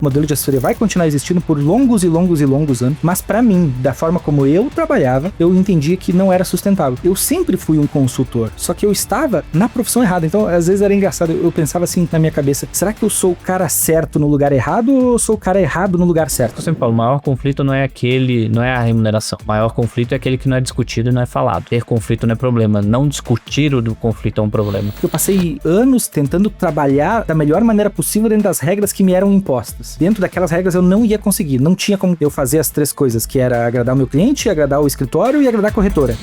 O modelo de assessoria vai continuar existindo por longos e longos e longos anos, mas pra mim, da forma como eu trabalhava, eu entendia que não era sustentável. Eu sempre fui um consultor, só que eu estava na profissão errada. Então, às vezes era engraçado, eu pensava assim na minha cabeça, será que eu sou o cara certo no lugar errado ou eu sou o cara errado no lugar certo? Eu sempre falo, o maior conflito não é a remuneração. O maior conflito é aquele que não é discutido e não é falado. Ter conflito não é problema, não discutir o conflito é um problema. Eu passei anos tentando trabalhar da melhor maneira possível dentro das regras que me eram impostas. Dentro daquelas regras eu não ia conseguir, não tinha como eu fazer as 3 coisas, que era agradar o meu cliente, agradar o escritório e agradar a corretora.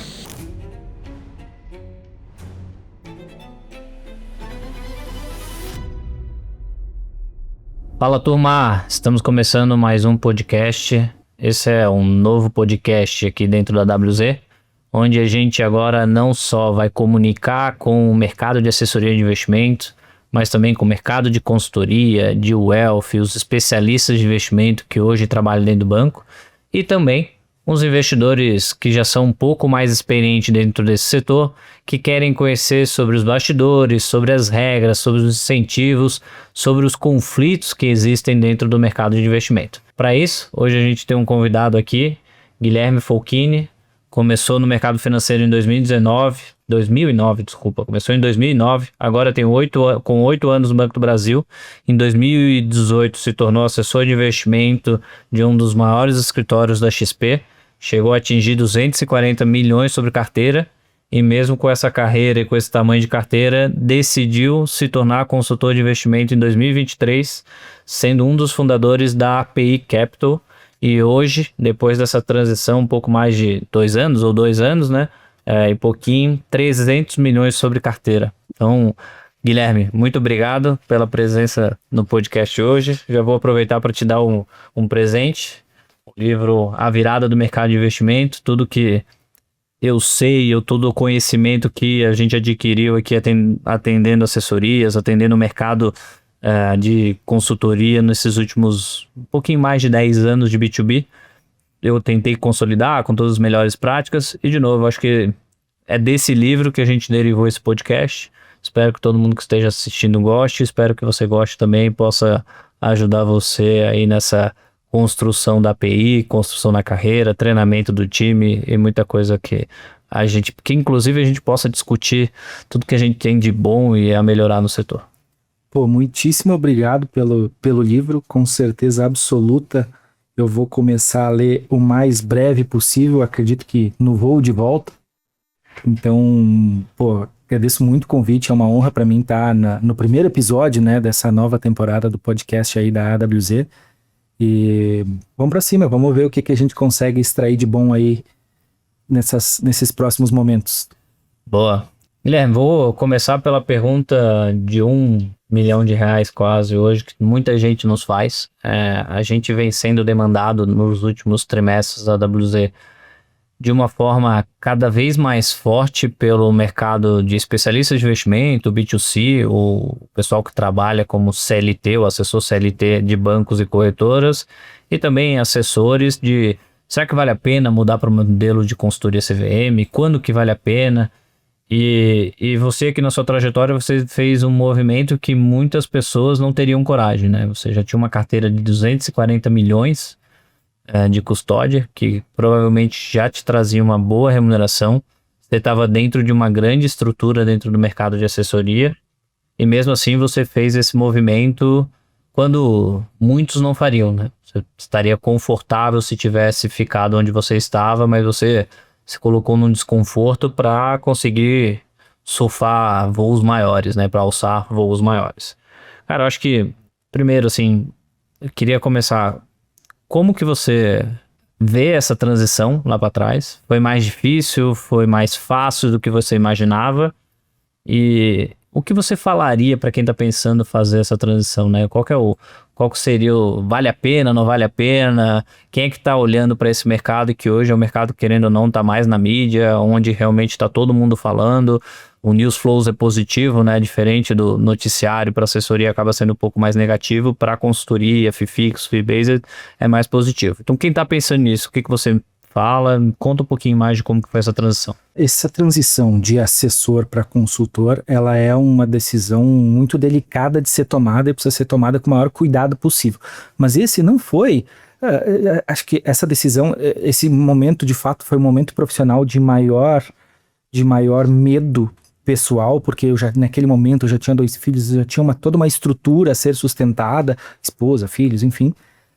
Fala, turma! Estamos começando mais um podcast. Esse é um novo podcast aqui dentro da WZ, onde a gente agora não só vai comunicar com o mercado de assessoria de investimento, mas também com o mercado de consultoria, de wealth, os especialistas de investimento que hoje trabalham dentro do banco, e também os investidores que já são um pouco mais experientes dentro desse setor, que querem conhecer sobre os bastidores, sobre as regras, sobre os incentivos, sobre os conflitos que existem dentro do mercado de investimento. Para isso, hoje a gente tem um convidado aqui, Guilherme Folchini. Começou no mercado financeiro em 2009, começou em 2009, agora tem 8 anos no Banco do Brasil. Em 2018 se tornou assessor de investimento de um dos maiores escritórios da XP, chegou a atingir 240 milhões sobre carteira e mesmo com essa carreira e com esse tamanho de carteira, decidiu se tornar consultor de investimento em 2023, sendo um dos fundadores da API Capital. E hoje, depois dessa transição, um pouco mais de 2 anos, né? E pouquinho, 300 milhões sobre carteira. Então, Guilherme, muito obrigado pela presença no podcast hoje. Já vou aproveitar para te dar um presente. O livro A Virada do Mercado de Investimento, tudo que eu sei, todo o conhecimento que a gente adquiriu aqui atendendo assessorias, atendendo o mercado de consultoria nesses últimos um pouquinho mais de 10 anos de B2B. Eu tentei consolidar com todas as melhores práticas e, de novo, acho que é desse livro que a gente derivou esse podcast. Espero que todo mundo que esteja assistindo goste, espero que você goste também e possa ajudar você aí nessa construção da API, construção na carreira, treinamento do time e muita coisa que inclusive a gente possa discutir tudo que a gente tem de bom e a melhorar no setor. Pô, muitíssimo obrigado pelo livro, com certeza absoluta eu vou começar a ler o mais breve possível, acredito que no voo de volta. Então, pô, agradeço muito o convite, é uma honra para mim estar no primeiro episódio, né, dessa nova temporada do podcast aí da AWZ. E vamos para cima, vamos ver o que a gente consegue extrair de bom aí nesses próximos momentos. Boa. Guilherme, vou começar pela pergunta de R$1 milhão quase hoje, que muita gente nos faz. A gente vem sendo demandado nos últimos trimestres da WZ de uma forma cada vez mais forte pelo mercado de especialistas de investimento, B2C, o pessoal que trabalha como CLT, o assessor CLT de bancos e corretoras, e também assessores de será que vale a pena mudar para o modelo de consultoria CVM, quando que vale a pena? E você aqui na sua trajetória, você fez um movimento que muitas pessoas não teriam coragem, né? Você já tinha uma carteira de 240 milhões de custódia, que provavelmente já te trazia uma boa remuneração. Você estava dentro de uma grande estrutura dentro do mercado de assessoria e mesmo assim você fez esse movimento quando muitos não fariam, né? Você estaria confortável se tivesse ficado onde você estava, mas você se colocou num desconforto para conseguir surfar voos maiores, né? Para alçar voos maiores. Cara, eu acho que, primeiro, assim, eu queria começar. Como que você vê essa transição lá para trás? Foi mais difícil? Foi mais fácil do que você imaginava? E o que você falaria para quem está pensando fazer essa transição, né? Qual que seria o vale a pena, não vale a pena? Quem é que está olhando para esse mercado que hoje é um mercado, querendo ou não, está mais na mídia, onde realmente está todo mundo falando? O news flows é positivo, né? Diferente do noticiário para assessoria, acaba sendo um pouco mais negativo. Para consultoria, fee fixo, fee based, é mais positivo. Então, quem está pensando nisso, o que você fala, conta um pouquinho mais de como que foi essa transição. Essa transição de assessor para consultor, ela é uma decisão muito delicada de ser tomada e precisa ser tomada com o maior cuidado possível. Mas esse não foi... acho que essa decisão, esse momento de fato foi um momento profissional de maior medo pessoal, porque naquele momento eu já tinha 2 filhos, já tinha toda uma estrutura a ser sustentada, esposa, filhos, enfim.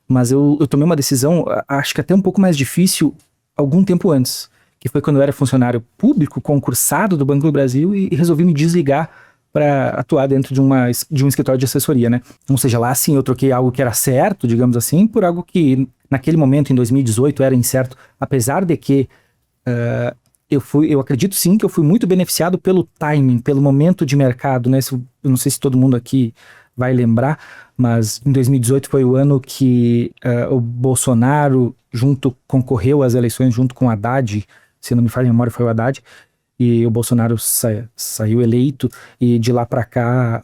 Mas eu tomei uma decisão, acho que até um pouco mais difícil, algum tempo antes, que foi quando eu era funcionário público, concursado do Banco do Brasil e resolvi me desligar para atuar dentro de um escritório de assessoria, né? Ou seja, lá sim eu troquei algo que era certo, digamos assim, por algo que naquele momento, em 2018, era incerto, apesar de que eu acredito sim que eu fui muito beneficiado pelo timing, pelo momento de mercado, né? Eu não sei se todo mundo aqui vai lembrar, mas em 2018 foi o ano que o Bolsonaro concorreu às eleições junto com o Haddad, se não me falha a memória foi o Haddad, e o Bolsonaro saiu eleito, e de lá para cá,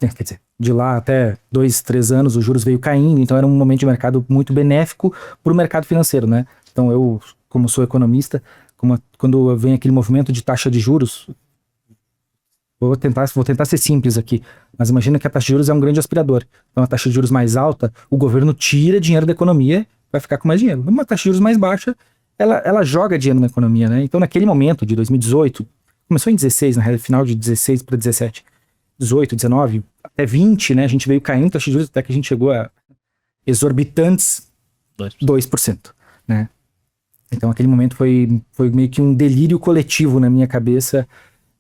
quer dizer, de lá até 2, 3 anos, os juros veio caindo, então era um momento de mercado muito benéfico para o mercado financeiro, né? Então eu, como sou economista, quando vem aquele movimento de taxa de juros, vou tentar ser simples aqui, mas imagina que a taxa de juros é um grande aspirador. Então a taxa de juros mais alta, o governo tira dinheiro da economia, vai ficar com mais dinheiro. Uma taxa de juros mais baixa, ela joga dinheiro na economia, né? Então naquele momento de 2018, começou em 16, na real, final de 16 para 17, 18, 19, até 20, né? A gente veio caindo a taxa de juros até que a gente chegou a exorbitantes 2%, né? Então aquele momento foi meio que um delírio coletivo na minha cabeça,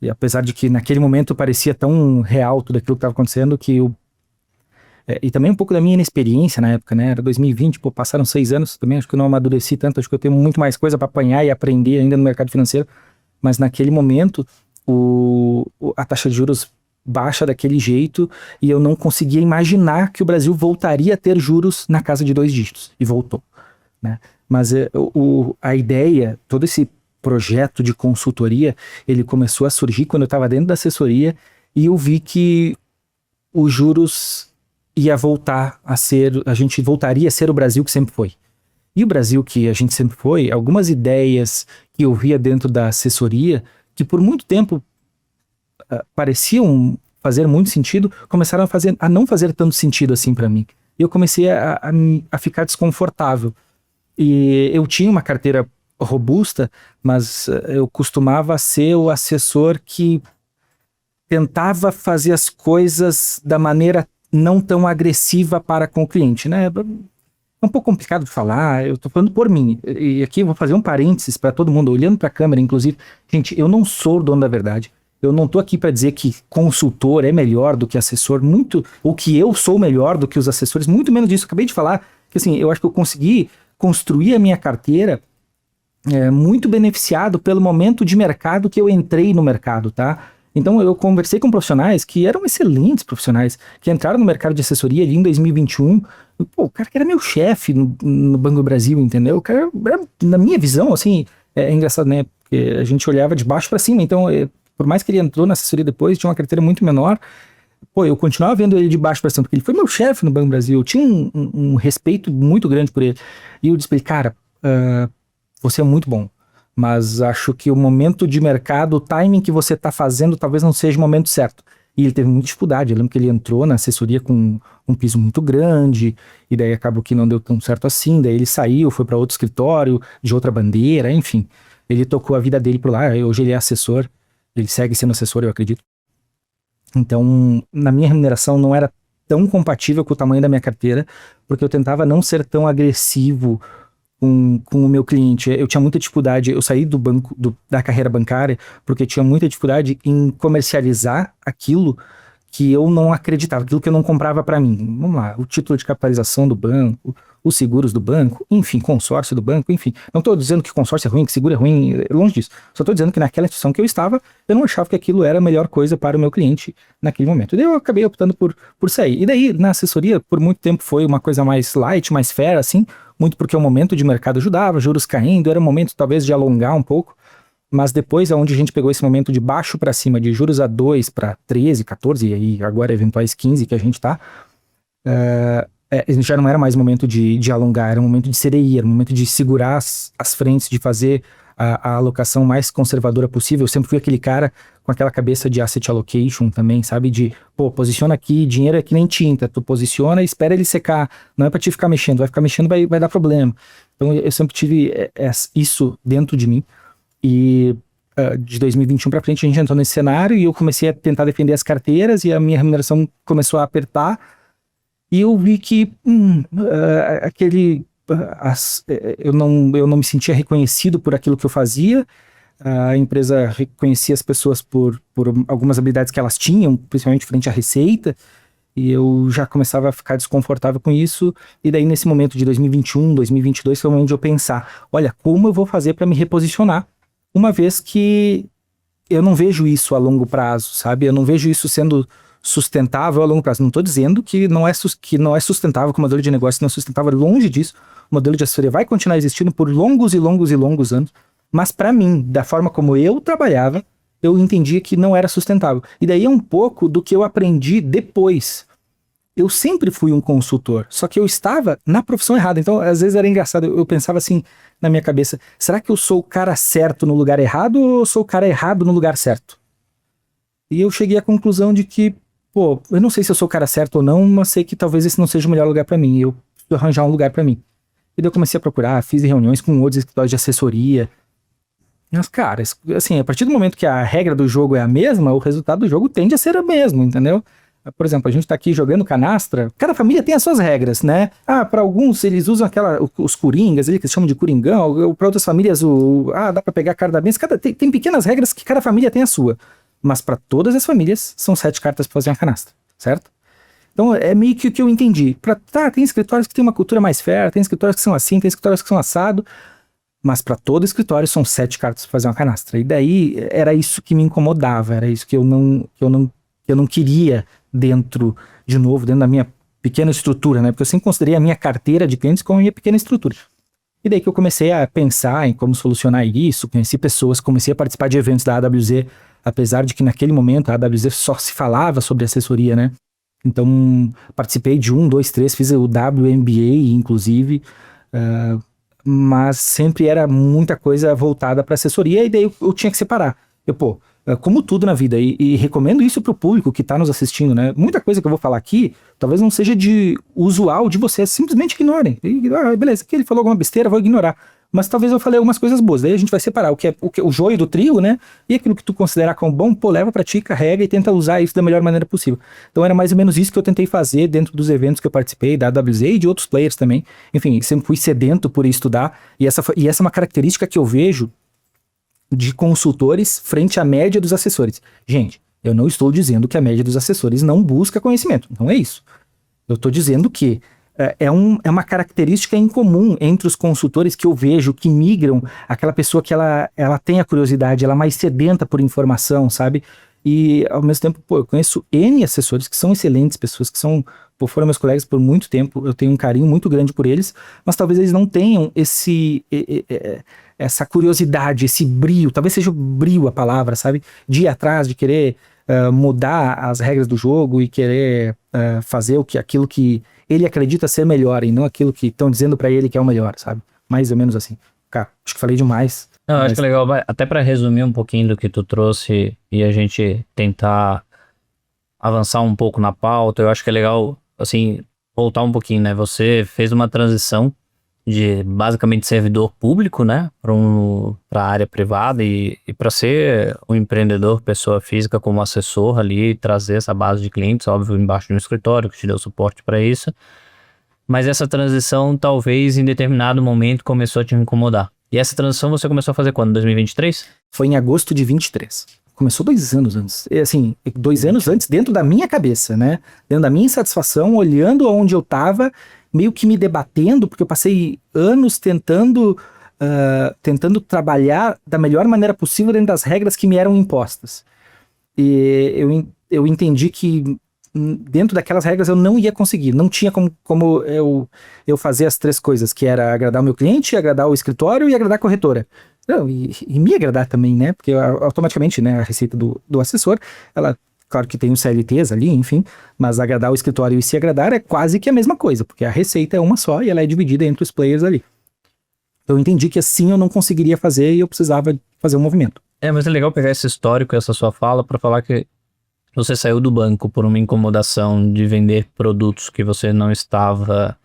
e apesar de que naquele momento parecia tão real tudo aquilo que estava acontecendo, que e também um pouco da minha inexperiência na época, né? Era 2020, passaram 6 anos, também acho que eu não amadureci tanto, acho que eu tenho muito mais coisa para apanhar e aprender ainda no mercado financeiro, mas naquele momento a taxa de juros baixa daquele jeito, e eu não conseguia imaginar que o Brasil voltaria a ter juros na casa de 2 dígitos, e voltou, né? Mas a ideia, todo esse projeto de consultoria, ele começou a surgir quando eu estava dentro da assessoria e eu vi que os juros ia voltar a ser, a gente voltaria a ser o Brasil que sempre foi. E o Brasil que a gente sempre foi, algumas ideias que eu via dentro da assessoria, que por muito tempo pareciam fazer muito sentido, começaram a não fazer tanto sentido assim para mim. E eu comecei a ficar desconfortável. E eu tinha uma carteira robusta, mas eu costumava ser o assessor que tentava fazer as coisas da maneira não tão agressiva para com o cliente, né? É um pouco complicado de falar, eu tô falando por mim, e aqui eu vou fazer um parênteses para todo mundo, olhando para a câmera, inclusive. Gente, eu não sou o dono da verdade, eu não tô aqui para dizer que consultor é melhor do que assessor, ou que eu sou melhor do que os assessores, muito menos disso. Eu acabei de falar que assim, eu acho que eu consegui construir a minha carteira muito beneficiado pelo momento de mercado que eu entrei no mercado, tá? Então eu conversei com profissionais que eram excelentes profissionais, que entraram no mercado de assessoria ali em 2021. Pô, o cara que era meu chefe no Banco do Brasil, entendeu? O cara, na minha visão, assim, é engraçado, né? Porque a gente olhava de baixo para cima, então, por mais que ele entrou na assessoria depois, tinha uma carteira muito menor, pô, eu continuava vendo ele de baixo para cima, porque ele foi meu chefe no Banco do Brasil, eu tinha um respeito muito grande por ele. E eu disse pra ele, cara, você é muito bom, mas acho que o momento de mercado, o timing que você está fazendo, talvez não seja o momento certo. E ele teve muita dificuldade. Eu lembro que ele entrou na assessoria com um piso muito grande, e daí acabou que não deu tão certo assim. Daí ele saiu, foi para outro escritório, de outra bandeira, enfim. Ele tocou a vida dele por lá. Hoje ele é assessor, ele segue sendo assessor, eu acredito. Então, na minha remuneração não era tão compatível com o tamanho da minha carteira, porque eu tentava não ser tão agressivo com o meu cliente. Eu tinha muita dificuldade, eu saí da carreira bancária porque tinha muita dificuldade em comercializar aquilo que eu não acreditava, aquilo que eu não comprava para mim. Vamos lá, o título de capitalização do banco, os seguros do banco, enfim, consórcio do banco, enfim. Não estou dizendo que consórcio é ruim, que seguro é ruim, longe disso. Só estou dizendo que naquela instituição que eu estava, eu não achava que aquilo era a melhor coisa para o meu cliente naquele momento. E daí eu acabei optando por sair. E daí, na assessoria, por muito tempo foi uma coisa mais light, mais fair, assim, muito porque o momento de mercado ajudava, juros caindo, era um momento talvez de alongar um pouco, mas depois onde a gente pegou esse momento de baixo para cima, de juros a 2 para 13, 14 e aí agora eventuais 15 que a gente tá, já não era mais o momento de alongar, era o momento de CDI, era o momento de segurar as frentes, de fazer a alocação mais conservadora possível. Eu sempre fui aquele cara com aquela cabeça de asset allocation também, sabe? De, posiciona aqui, dinheiro é que nem tinta, tu posiciona e espera ele secar, não é pra te ficar mexendo, vai ficar mexendo, vai dar problema. Então eu sempre tive isso dentro de mim, e de 2021 pra frente a gente entrou nesse cenário e eu comecei a tentar defender as carteiras e a minha remuneração começou a apertar, e eu vi que eu não me sentia reconhecido por aquilo que eu fazia. A empresa reconhecia as pessoas por algumas habilidades que elas tinham, principalmente frente à receita, e eu já começava a ficar desconfortável com isso. E daí, nesse momento de 2021, 2022, foi o momento de eu pensar, olha, como eu vou fazer para me reposicionar, uma vez que eu não vejo isso a longo prazo, sabe? Eu não vejo isso sendo sustentável a longo prazo. Não estou dizendo que não é sustentável, que o modelo de negócio não é sustentável, longe disso. O modelo de assessoria vai continuar existindo por longos e longos e longos anos, mas para mim, da forma como eu trabalhava, eu entendia que não era sustentável. E daí é um pouco do que eu aprendi depois. Eu sempre fui um consultor, só que eu estava na profissão errada. Então, às vezes era engraçado, eu pensava assim na minha cabeça, será que eu sou o cara certo no lugar errado ou eu sou o cara errado no lugar certo? E eu cheguei à conclusão de que, eu não sei se eu sou o cara certo ou não, mas sei que talvez esse não seja o melhor lugar para mim, eu preciso arranjar um lugar para mim. E daí eu comecei a procurar, fiz reuniões com outros escritórios de assessoria. Mas, cara, assim, a partir do momento que a regra do jogo é a mesma, o resultado do jogo tende a ser o mesmo, entendeu? Por exemplo, a gente tá aqui jogando canastra, cada família tem as suas regras, né? Para alguns eles usam os coringas, que eles chamam de coringão, para outras famílias dá para pegar a cara da benção, tem pequenas regras que cada família tem a sua. Mas para todas as famílias, são 7 cartas para fazer uma canastra, certo? Então é meio que o que eu entendi. Tem escritórios que tem uma cultura mais fair, tem escritórios que são assim, tem escritórios que são assado, mas para todo escritório são 7 cartas para fazer uma canastra. E daí era isso que me incomodava, era isso que eu não queria dentro da minha pequena estrutura, né? Porque eu sempre considerei a minha carteira de clientes como a minha pequena estrutura. E daí que eu comecei a pensar em como solucionar isso, conheci pessoas, comecei a participar de eventos da AWZ, apesar de que naquele momento a AWZ só se falava sobre assessoria, né? Então, participei de 1, 2, 3, fiz o WMBA, inclusive, mas sempre era muita coisa voltada para assessoria, e daí eu tinha que separar. Como tudo na vida, e recomendo isso para o público que está nos assistindo, né? Muita coisa que eu vou falar aqui, talvez não seja de usual de vocês, simplesmente ignorem. Beleza, aqui ele falou alguma besteira, vou ignorar. Mas talvez eu falei algumas coisas boas. Daí a gente vai separar o joio do trigo, né? E aquilo que tu considerar como bom, leva pra ti, carrega e tenta usar isso da melhor maneira possível. Então era mais ou menos isso que eu tentei fazer dentro dos eventos que eu participei, da AWZ e de outros players também. Enfim, sempre fui sedento por estudar. E essa é uma característica que eu vejo de consultores frente à média dos assessores. Gente, eu não estou dizendo que a média dos assessores não busca conhecimento. Não é isso. Eu estou dizendo que é uma característica em comum entre os consultores que eu vejo que migram, aquela pessoa que ela tem a curiosidade, ela é mais sedenta por informação, sabe? E ao mesmo tempo, eu conheço N assessores que são excelentes, pessoas que foram meus colegas por muito tempo, eu tenho um carinho muito grande por eles, mas talvez eles não tenham essa curiosidade, esse brio, talvez seja o brio a palavra, sabe? De ir atrás, de querer mudar as regras do jogo e querer fazer aquilo que ele acredita ser melhor e não aquilo que estão dizendo pra ele que é o melhor, sabe? Mais ou menos assim. Cara, acho que falei demais. Não, acho que é legal, até pra resumir um pouquinho do que tu trouxe e a gente tentar avançar um pouco na pauta, eu acho que é legal, assim, voltar um pouquinho, né? Você fez uma transição de basicamente servidor público, né, para a área privada e para ser um empreendedor, pessoa física como assessor ali, trazer essa base de clientes, óbvio, embaixo de um escritório que te deu suporte para isso. Mas essa transição talvez em determinado momento começou a te incomodar. E essa transição você começou a fazer quando? 2023? Foi em agosto de 23. Começou 2 anos antes. Assim, 2 anos antes dentro da minha cabeça, né? Dentro da minha insatisfação, olhando aonde eu tava, meio que me debatendo, porque eu passei anos tentando trabalhar da melhor maneira possível dentro das regras que me eram impostas. E eu entendi que dentro daquelas regras eu não ia conseguir, não tinha como eu fazer as 3 coisas, que era agradar o meu cliente, agradar o escritório e agradar a corretora. Não, e me agradar também, né? Porque automaticamente, né, a receita do assessor, ela Claro que tem os CLTs ali, enfim, mas agradar o escritório e se agradar é quase que a mesma coisa, porque a receita é uma só e ela é dividida entre os players ali. Então eu entendi que assim eu não conseguiria fazer e eu precisava fazer um movimento. Mas é legal pegar esse histórico, essa sua fala, para falar que você saiu do banco por uma incomodação de vender produtos que você não estava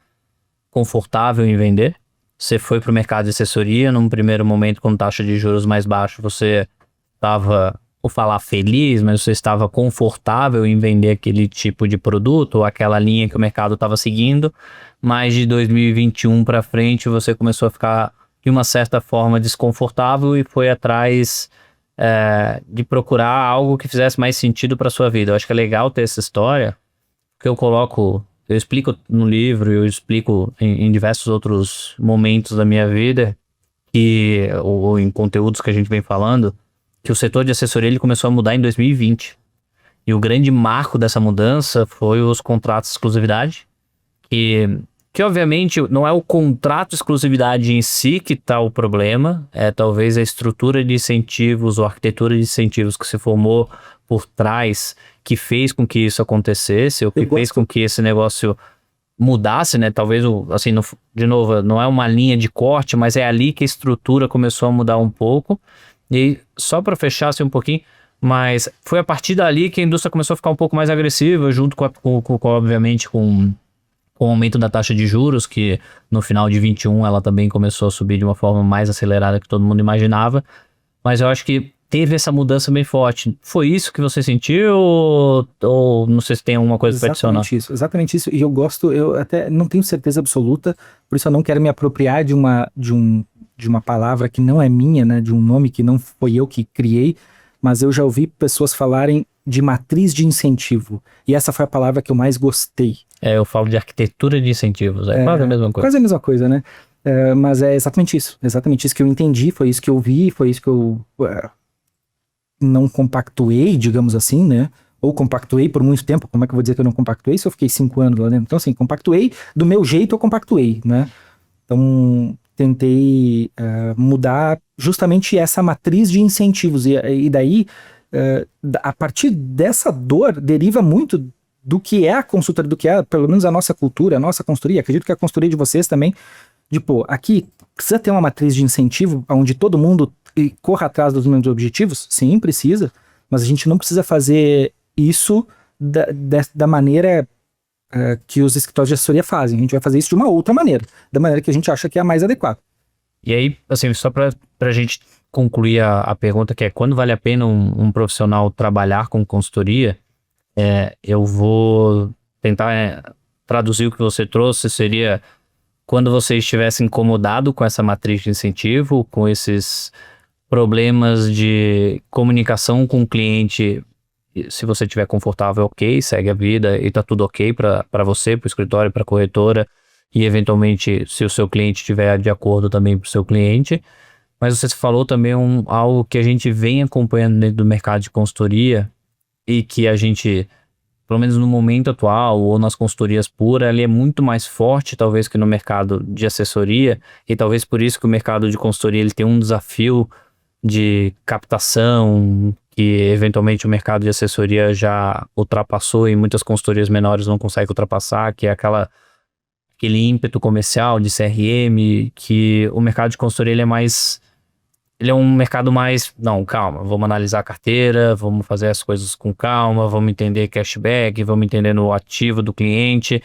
confortável em vender. Você foi para o mercado de assessoria, num primeiro momento com taxa de juros mais baixa, você estava, vou falar feliz, mas você estava confortável em vender aquele tipo de produto ou aquela linha que o mercado estava seguindo, mas de 2021 para frente você começou a ficar de uma certa forma desconfortável e foi atrás de procurar algo que fizesse mais sentido para sua vida. Eu acho que é legal ter essa história, porque eu explico no livro, eu explico em diversos outros momentos da minha vida, ou em conteúdos que a gente vem falando, que o setor de assessoria ele começou a mudar em 2020. E o grande marco dessa mudança foi os contratos de exclusividade, que obviamente não é o contrato de exclusividade em si que está o problema, é talvez a estrutura de incentivos ou a arquitetura de incentivos que se formou por trás, que fez com que isso acontecesse, ou que fez com que esse negócio mudasse, né? Talvez, assim, de novo, não é uma linha de corte, mas é ali que a estrutura começou a mudar um pouco. E só para fechar assim, um pouquinho, mas foi a partir dali que a indústria começou a ficar um pouco mais agressiva, junto obviamente, com o aumento da taxa de juros, que no final de 21 ela também começou a subir de uma forma mais acelerada que todo mundo imaginava. Mas eu acho que teve essa mudança bem forte. Foi isso que você sentiu ou não sei se tem alguma coisa para adicionar? Exatamente isso. E eu até não tenho certeza absoluta, por isso eu não quero me apropriar de uma palavra que não é minha, né, de um nome que não foi eu que criei, mas eu já ouvi pessoas falarem de matriz de incentivo. E essa foi a palavra que eu mais gostei. Eu falo de arquitetura de incentivos. É quase a mesma coisa. Quase a mesma coisa, né? Mas é exatamente isso que eu entendi, foi isso que eu vi, foi isso que eu não compactuei, digamos assim, né? Ou compactuei por muito tempo. Como é que eu vou dizer que eu não compactuei se eu fiquei 5 anos lá dentro? Então, assim, compactuei do meu jeito, eu compactuei, né? Então, tentei mudar justamente essa matriz de incentivos. E daí, a partir dessa dor, deriva muito do que é a consultoria, do que é, pelo menos, a nossa cultura, a nossa consultoria. Acredito que a consultoria de vocês também, aqui precisa ter uma matriz de incentivo onde todo mundo corra atrás dos mesmos objetivos? Sim, precisa, mas a gente não precisa fazer isso da maneira que os escritórios de assessoria fazem. A gente vai fazer isso de uma outra maneira, da maneira que a gente acha que é a mais adequada. E aí, assim, só pra gente concluir a pergunta, que é quando vale a pena um profissional trabalhar com consultoria, eu vou tentar traduzir o que você trouxe, seria quando você estivesse incomodado com essa matriz de incentivo, com esses problemas de comunicação com o cliente, se você estiver confortável, ok, segue a vida e tá tudo ok para você, para o escritório, para a corretora e eventualmente se o seu cliente estiver de acordo também para o seu cliente. Mas você falou também algo que a gente vem acompanhando dentro do mercado de consultoria e que a gente, pelo menos no momento atual ou nas consultorias puras, ele é muito mais forte talvez que no mercado de assessoria e talvez por isso que o mercado de consultoria ele tem um desafio de captação que eventualmente o mercado de assessoria já ultrapassou e muitas consultorias menores não conseguem ultrapassar, que é aquele ímpeto comercial de CRM, que o mercado de consultoria ele é um mercado mais, não, calma, vamos analisar a carteira, vamos fazer as coisas com calma, vamos entender cashback, vamos entender no ativo do cliente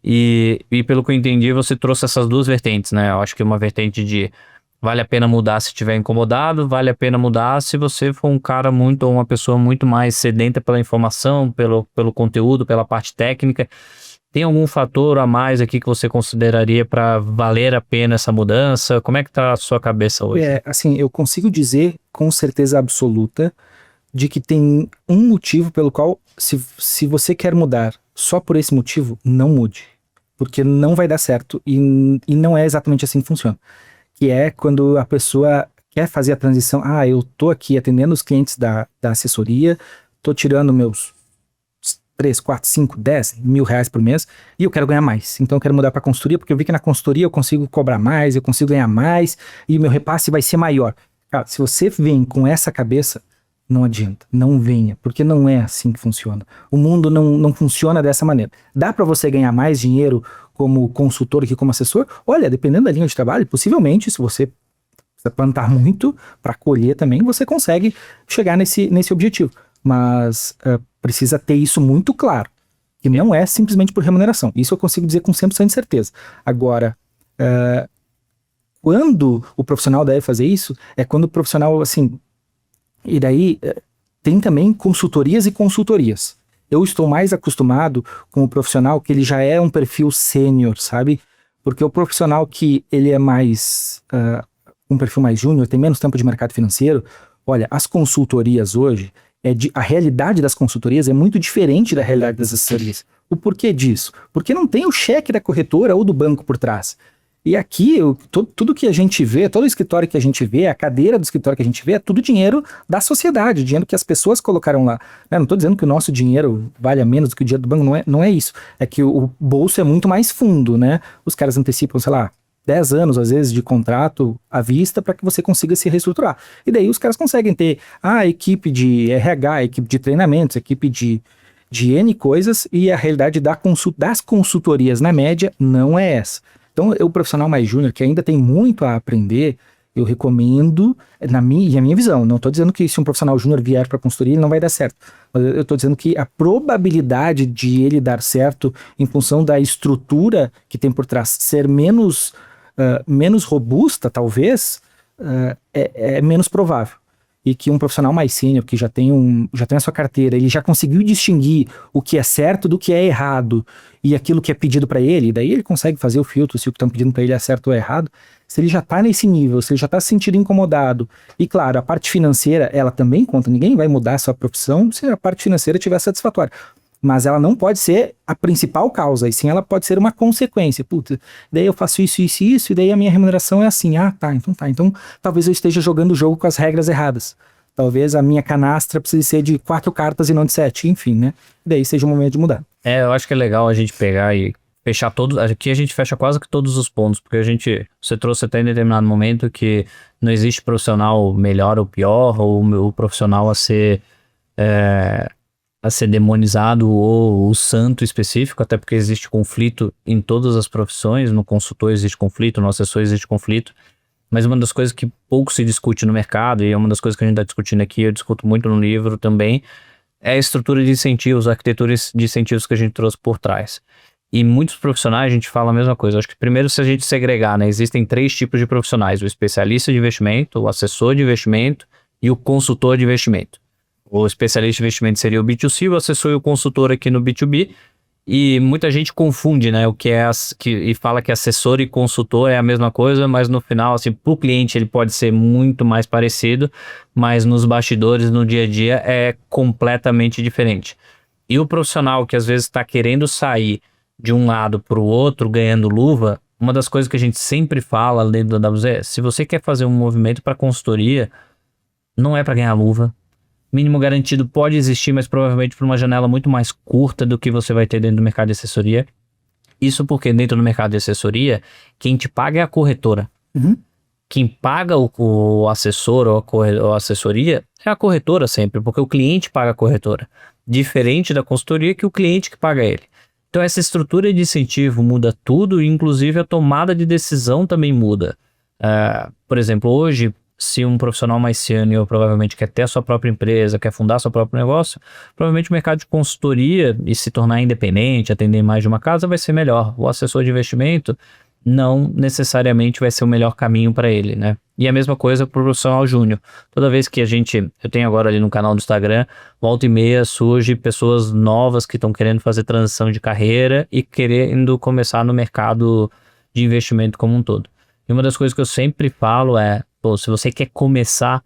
e pelo que eu entendi você trouxe essas duas vertentes, né? Eu acho que uma vertente de vale a pena mudar se estiver incomodado, vale a pena mudar se você for um cara ou uma pessoa muito mais sedenta pela informação, pelo conteúdo, pela parte técnica. Tem algum fator a mais aqui que você consideraria para valer a pena essa mudança? Como é que tá a sua cabeça hoje? Assim, eu consigo dizer com certeza absoluta de que tem um motivo pelo qual, se você quer mudar só por esse motivo, não mude. Porque não vai dar certo e não é exatamente assim que funciona. Que é quando a pessoa quer fazer a transição, eu tô aqui atendendo os clientes da assessoria, tô tirando meus 3, 4, 5, 10 mil reais por mês e eu quero ganhar mais. Então eu quero mudar para consultoria porque eu vi que na consultoria eu consigo cobrar mais, eu consigo ganhar mais e o meu repasse vai ser maior. Cara, se você vem com essa cabeça, não adianta, não venha, porque não é assim que funciona. O mundo não funciona dessa maneira. Dá para você ganhar mais dinheiro como consultor que como assessor? Olha, dependendo da linha de trabalho, possivelmente, se você plantar muito para colher também, você consegue chegar nesse objetivo. Mas precisa ter isso muito claro, que não é simplesmente por remuneração. Isso eu consigo dizer com 100% de certeza. Agora, quando o profissional deve fazer isso, é quando o profissional, assim, e daí tem também consultorias e consultorias. Eu estou mais acostumado com o profissional que ele já é um perfil sênior, sabe? Porque o profissional que ele é mais um perfil mais júnior, tem menos tempo de mercado financeiro. Olha, as consultorias hoje, a realidade das consultorias é muito diferente da realidade das assessorias. O porquê disso? Porque não tem o cheque da corretora ou do banco por trás. E aqui, tudo que a gente vê, todo o escritório que a gente vê, a cadeira do escritório que a gente vê, é tudo dinheiro da sociedade, dinheiro que as pessoas colocaram lá. Não estou dizendo que o nosso dinheiro valha menos do que o dinheiro do banco, não é isso. É que o bolso é muito mais fundo, né? Os caras antecipam, sei lá, 10 anos, às vezes, de contrato à vista para que você consiga se reestruturar. E daí os caras conseguem ter a equipe de RH, a equipe de treinamentos, a equipe de N coisas, e a realidade das consultorias, na média, não é essa. Então, o profissional mais júnior, que ainda tem muito a aprender, eu recomendo, na minha visão, não estou dizendo que se um profissional júnior vier para a consultoria, ele não vai dar certo. Mas eu estou dizendo que a probabilidade de ele dar certo em função da estrutura que tem por trás ser menos robusta, talvez, é menos provável. E que um profissional mais sênior, que já tem a sua carteira, ele já conseguiu distinguir o que é certo do que é errado e aquilo que é pedido para ele, e daí ele consegue fazer o filtro se o que estão pedindo para ele é certo ou errado. Se ele já está nesse nível, se ele já está se sentindo incomodado, e claro, a parte financeira, ela também conta, ninguém vai mudar a sua profissão se a parte financeira estiver satisfatória. Mas ela não pode ser a principal causa, e sim ela pode ser uma consequência. Putz, daí eu faço isso, e daí a minha remuneração é assim. Ah, tá. Então talvez eu esteja jogando o jogo com as regras erradas. Talvez a minha canastra precise ser de 4 cartas e não de 7, enfim, né? Daí seja o momento de mudar. Eu acho que é legal a gente pegar e fechar todos. Aqui a gente fecha quase que todos os pontos, porque você trouxe até em determinado momento que não existe profissional melhor ou pior, ou o profissional a ser demonizado ou o santo específico, até porque existe conflito em todas as profissões. No consultor existe conflito, no assessor existe conflito, mas uma das coisas que pouco se discute no mercado, e é uma das coisas que a gente está discutindo aqui, eu discuto muito no livro também, é a estrutura de incentivos, a arquitetura de incentivos que a gente trouxe por trás. E muitos profissionais, a gente fala a mesma coisa. Acho que primeiro, se a gente segregar, né, existem 3 tipos de profissionais: o especialista de investimento, o assessor de investimento e o consultor de investimento. O especialista de investimento seria o B2C, o assessor e o consultor aqui no B2B. E muita gente confunde, né, o que é e fala que assessor e consultor é a mesma coisa, mas no final, assim, para o cliente ele pode ser muito mais parecido, mas nos bastidores, no dia a dia, é completamente diferente. E o profissional que às vezes está querendo sair de um lado para o outro, ganhando luva, uma das coisas que a gente sempre fala dentro da AWS é: se você quer fazer um movimento para consultoria, não é para ganhar luva. Mínimo garantido pode existir, mas provavelmente por uma janela muito mais curta do que você vai ter dentro do mercado de assessoria. Isso porque dentro do mercado de assessoria, quem te paga é a corretora. Uhum. Quem paga o assessor ou a assessoria é a corretora sempre, porque o cliente paga a corretora. Diferente da consultoria, que o cliente que paga ele. Então essa estrutura de incentivo muda tudo, inclusive a tomada de decisão também muda. Por exemplo, hoje, se um profissional mais sênior provavelmente quer ter a sua própria empresa, quer fundar seu próprio negócio, provavelmente o mercado de consultoria e se tornar independente, atender mais de uma casa, vai ser melhor. O assessor de investimento não necessariamente vai ser o melhor caminho para ele, né? E a mesma coisa para o profissional júnior. Toda vez que eu tenho agora ali no canal do Instagram, volta e meia surge pessoas novas que estão querendo fazer transição de carreira e querendo começar no mercado de investimento como um todo. E uma das coisas que eu sempre falo é: se você quer começar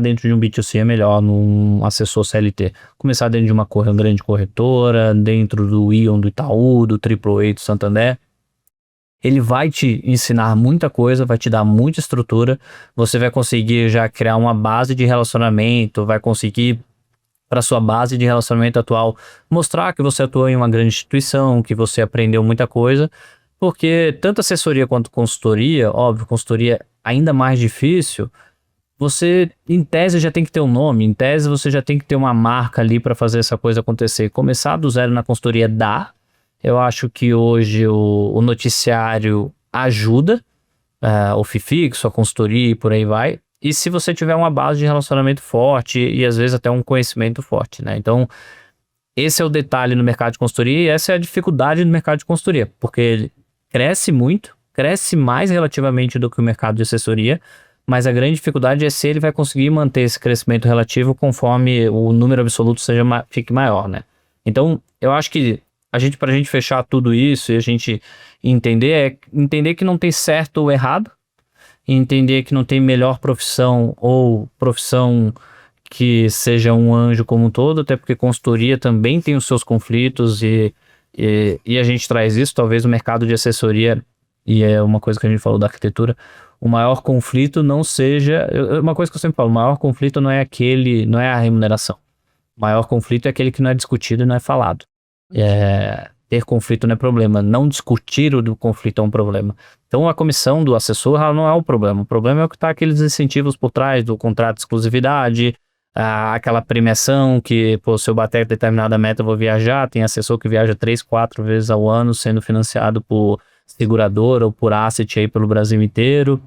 dentro de um B2C é melhor, num assessor CLT. Começar dentro de uma grande corretora, dentro do Ion, do Itaú, do AAA, do Santander. Ele vai te ensinar muita coisa, vai te dar muita estrutura. Você vai conseguir já criar uma base de relacionamento, vai conseguir, para sua base de relacionamento atual, mostrar que você atuou em uma grande instituição, que você aprendeu muita coisa. Porque tanto assessoria quanto consultoria, óbvio, consultoria ainda mais difícil, você, em tese, já tem que ter um nome, em tese você já tem que ter uma marca ali para fazer essa coisa acontecer. Começar do zero na consultoria dá. Eu acho que hoje o noticiário ajuda, o FIFIX, a consultoria e por aí vai. E se você tiver uma base de relacionamento forte e às vezes até um conhecimento forte, né? Então, esse é o detalhe no mercado de consultoria e essa é a dificuldade no mercado de consultoria, porque ele cresce muito, cresce mais relativamente do que o mercado de assessoria, mas a grande dificuldade é se ele vai conseguir manter esse crescimento relativo conforme o número absoluto fique maior, né? Então, eu acho que pra gente fechar tudo isso e a gente entender que não tem certo ou errado, e entender que não tem melhor profissão ou profissão que seja um anjo como um todo, até porque consultoria também tem os seus conflitos e a gente traz isso, talvez o mercado de assessoria, e é uma coisa que a gente falou da arquitetura, o maior conflito não seja, uma coisa que eu sempre falo, o maior conflito não é a remuneração, o maior conflito é aquele que não é discutido e não é falado. Ter conflito não é problema, não discutir o conflito é um problema. Então a comissão do assessor ela não é o problema é o que está aqueles incentivos por trás do contrato de exclusividade, aquela premiação que, pô, se eu bater determinada meta eu vou viajar, tem assessor que viaja 3, 4 vezes ao ano sendo financiado por seguradora ou por asset aí pelo Brasil inteiro,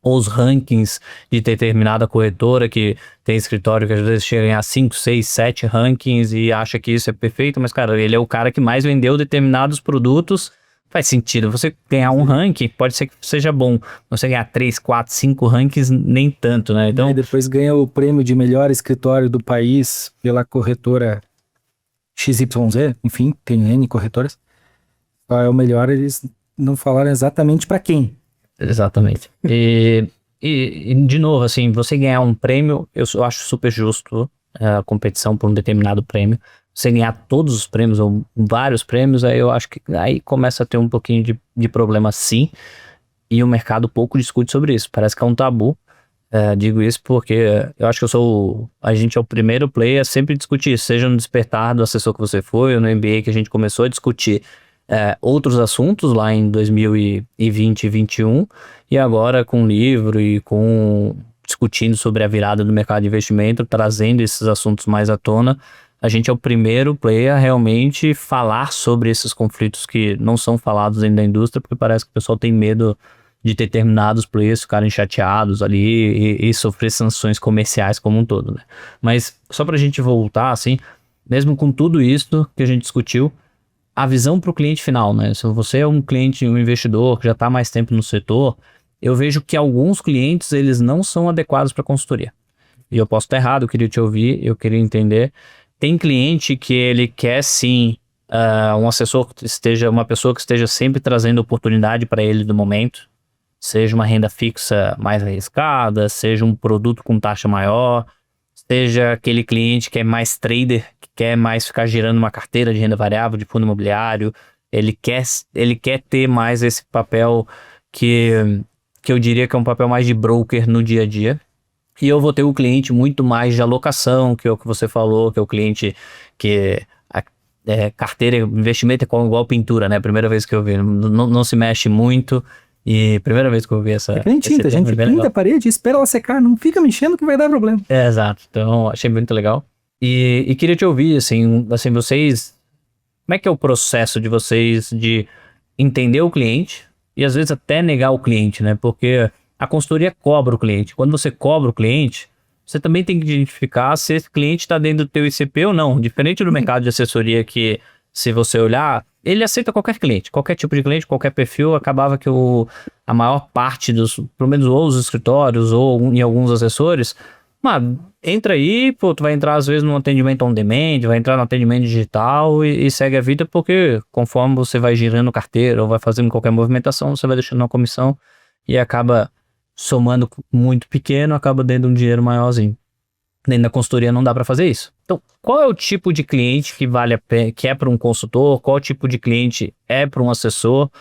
ou os rankings de determinada corretora que tem escritório que às vezes chega a ganhar 5, 6, 7 rankings e acha que isso é perfeito, mas cara, ele é o cara que mais vendeu determinados produtos. Faz sentido, você ganhar um ranking pode ser que seja bom, você ganhar 3, 4, 5 rankings nem tanto, né? Então, E depois ganha o prêmio de melhor escritório do país pela corretora XYZ, enfim, tem N corretoras. Qual é o melhor, eles não falaram exatamente para quem. Exatamente. E de novo, assim, você ganhar um prêmio, eu acho super justo a competição por um determinado prêmio. Você ganhar todos os prêmios ou vários prêmios, aí eu acho que aí começa a ter um pouquinho de problema sim, e o mercado pouco discute sobre isso. Parece que é um tabu. Digo isso porque eu acho que a gente é o primeiro player a sempre discutir isso, seja no Despertar do assessor que você foi, ou no MBA que a gente começou a discutir outros assuntos lá em 2020 e 2021, e agora com o livro e discutindo sobre a virada do mercado de investimento, trazendo esses assuntos mais à tona, a gente é o primeiro player a realmente falar sobre esses conflitos que não são falados dentro da indústria, porque parece que o pessoal tem medo de determinados players ficarem chateados ali e sofrer sanções comerciais como um todo, né? Mas só pra gente voltar, assim, mesmo com tudo isso que a gente discutiu, a visão para o cliente final, né? Se você é um cliente, um investidor que já está há mais tempo no setor, eu vejo que alguns clientes, eles não são adequados para consultoria. E eu posso estar errado, eu queria te ouvir, eu queria entender. Tem cliente que ele quer sim um assessor que uma pessoa que esteja sempre trazendo oportunidade para ele do momento, seja uma renda fixa mais arriscada, seja um produto com taxa maior, seja aquele cliente que é mais trader, que quer mais ficar girando uma carteira de renda variável, de fundo imobiliário, ele quer ter mais esse papel que eu diria que é um papel mais de broker no dia a dia. E eu vou ter o cliente muito mais de alocação, que é o que você falou, que é o cliente que carteira, investimento é igual pintura, né? Primeira vez que eu vi, não se mexe muito. E primeira vez que eu vi essa... É que nem tinta, a gente pinta a parede, espera ela secar, não fica mexendo que vai dar problema. Exato, então achei muito legal. E queria te ouvir, assim, vocês... Como é que é o processo de vocês de entender o cliente e às vezes até negar o cliente, né? Porque a consultoria cobra o cliente. Quando você cobra o cliente, você também tem que identificar se esse cliente está dentro do teu ICP ou não. Diferente do mercado de assessoria que, se você olhar, ele aceita qualquer cliente, qualquer tipo de cliente, qualquer perfil. Acabava que a maior parte pelo menos ou os escritórios ou em alguns assessores, entra aí, pô, tu vai entrar às vezes no atendimento on demand, vai entrar no atendimento digital e segue a vida, porque conforme você vai girando carteira ou vai fazendo qualquer movimentação, você vai deixando uma comissão e acaba somando muito pequeno, acaba dando um dinheiro maiorzinho. Dentro da consultoria não dá para fazer isso. Então, qual é o tipo de cliente que vale a pena, que é para um consultor? Qual tipo de cliente é para um assessor?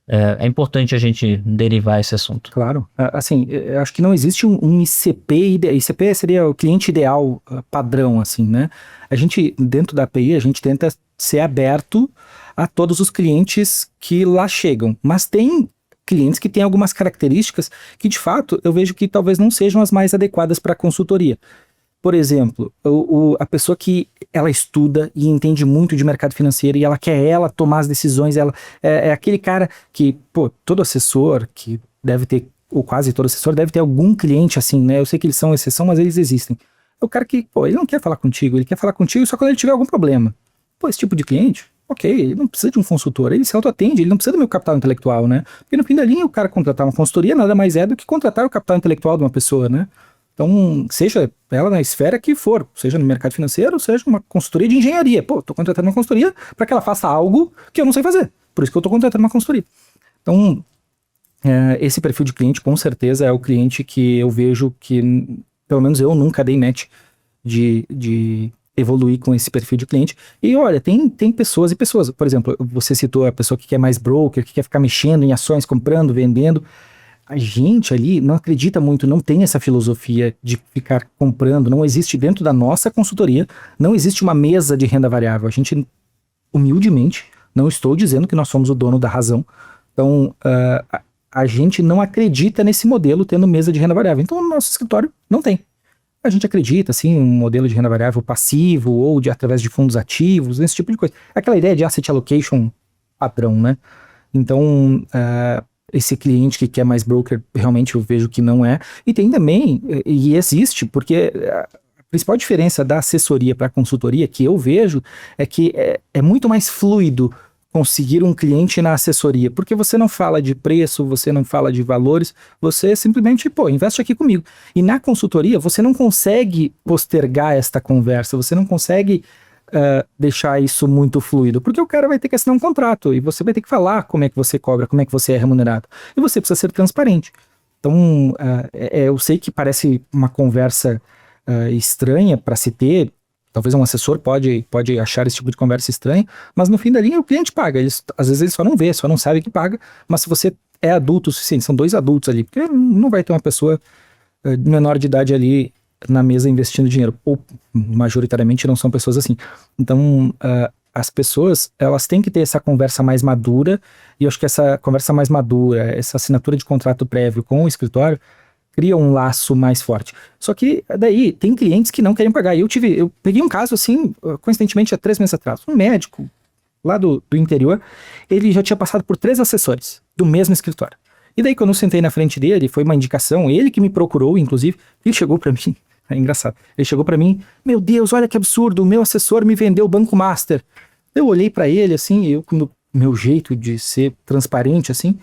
É importante a gente derivar esse assunto. Claro. Assim, eu acho que não existe um ICP. ICP seria o cliente ideal padrão, assim, né? A gente, dentro da API, a gente tenta ser aberto a todos os clientes que lá chegam. Mas tem clientes que têm algumas características que, de fato, eu vejo que talvez não sejam as mais adequadas para a consultoria. Por exemplo, a pessoa que ela estuda e entende muito de mercado financeiro e ela quer tomar as decisões, ela é aquele cara que, pô, todo assessor que deve ter, ou quase todo assessor deve ter algum cliente assim, né? Eu sei que eles são exceção, mas eles existem. É o cara que, pô, ele não quer falar contigo, ele quer falar contigo só quando ele tiver algum problema. Pô, esse tipo de cliente, ok, ele não precisa de um consultor, ele se autoatende, ele não precisa do meu capital intelectual, né? Porque no fim da linha, o cara contratar uma consultoria nada mais é do que contratar o capital intelectual de uma pessoa, né? Então, seja ela na esfera que for, seja no mercado financeiro, seja uma consultoria de engenharia. Pô, tô contratando uma consultoria para que ela faça algo que eu não sei fazer. Por isso que eu tô contratando uma consultoria. Então, esse perfil de cliente, com certeza, é o cliente que eu vejo que, pelo menos eu nunca dei match de evoluir com esse perfil de cliente. E olha, tem pessoas e pessoas. Por exemplo, você citou a pessoa que quer mais broker, que quer ficar mexendo em ações, comprando, vendendo. A gente ali não acredita muito, não tem essa filosofia de ficar comprando, não existe dentro da nossa consultoria, não existe uma mesa de renda variável. A gente, humildemente, não estou dizendo que nós somos o dono da razão, então a gente não acredita nesse modelo tendo mesa de renda variável. Então o nosso escritório não tem. A gente acredita, assim, um modelo de renda variável passivo ou através de fundos ativos, esse tipo de coisa. Aquela ideia de asset allocation padrão, né? Então, esse cliente que quer mais broker, realmente eu vejo que não é. E tem também, e existe, porque a principal diferença da assessoria para a consultoria que eu vejo é que é muito mais fluido conseguir um cliente na assessoria, porque você não fala de preço, você não fala de valores, você simplesmente, pô, investe aqui comigo. E na consultoria, você não consegue postergar esta conversa, você não consegue deixar isso muito fluido, porque o cara vai ter que assinar um contrato e você vai ter que falar como é que você cobra, como é que você é remunerado. E você precisa ser transparente. Então, eu sei que parece uma conversa estranha para se ter, talvez um assessor pode achar esse tipo de conversa estranha, mas no fim da linha o cliente paga. Às vezes ele só não vê, só não sabe que paga, mas se você é adulto o suficiente, são 2 adultos ali, porque não vai ter uma pessoa menor de idade ali na mesa investindo dinheiro, ou majoritariamente não são pessoas assim. Então, as pessoas, elas têm que ter essa conversa mais madura, e eu acho que essa conversa mais madura, essa assinatura de contrato prévio com o escritório, cria um laço mais forte. Só que daí tem clientes que não querem pagar. Eu peguei um caso assim, coincidentemente há 3 meses atrás, um médico lá do interior, ele já tinha passado por 3 assessores do mesmo escritório. E daí quando eu sentei na frente dele, foi uma indicação, ele que me procurou, inclusive, ele chegou pra mim, é engraçado, ele chegou pra mim, meu Deus, olha que absurdo, o meu assessor me vendeu o Banco Master. Eu olhei pra ele assim, eu com o meu jeito de ser transparente assim,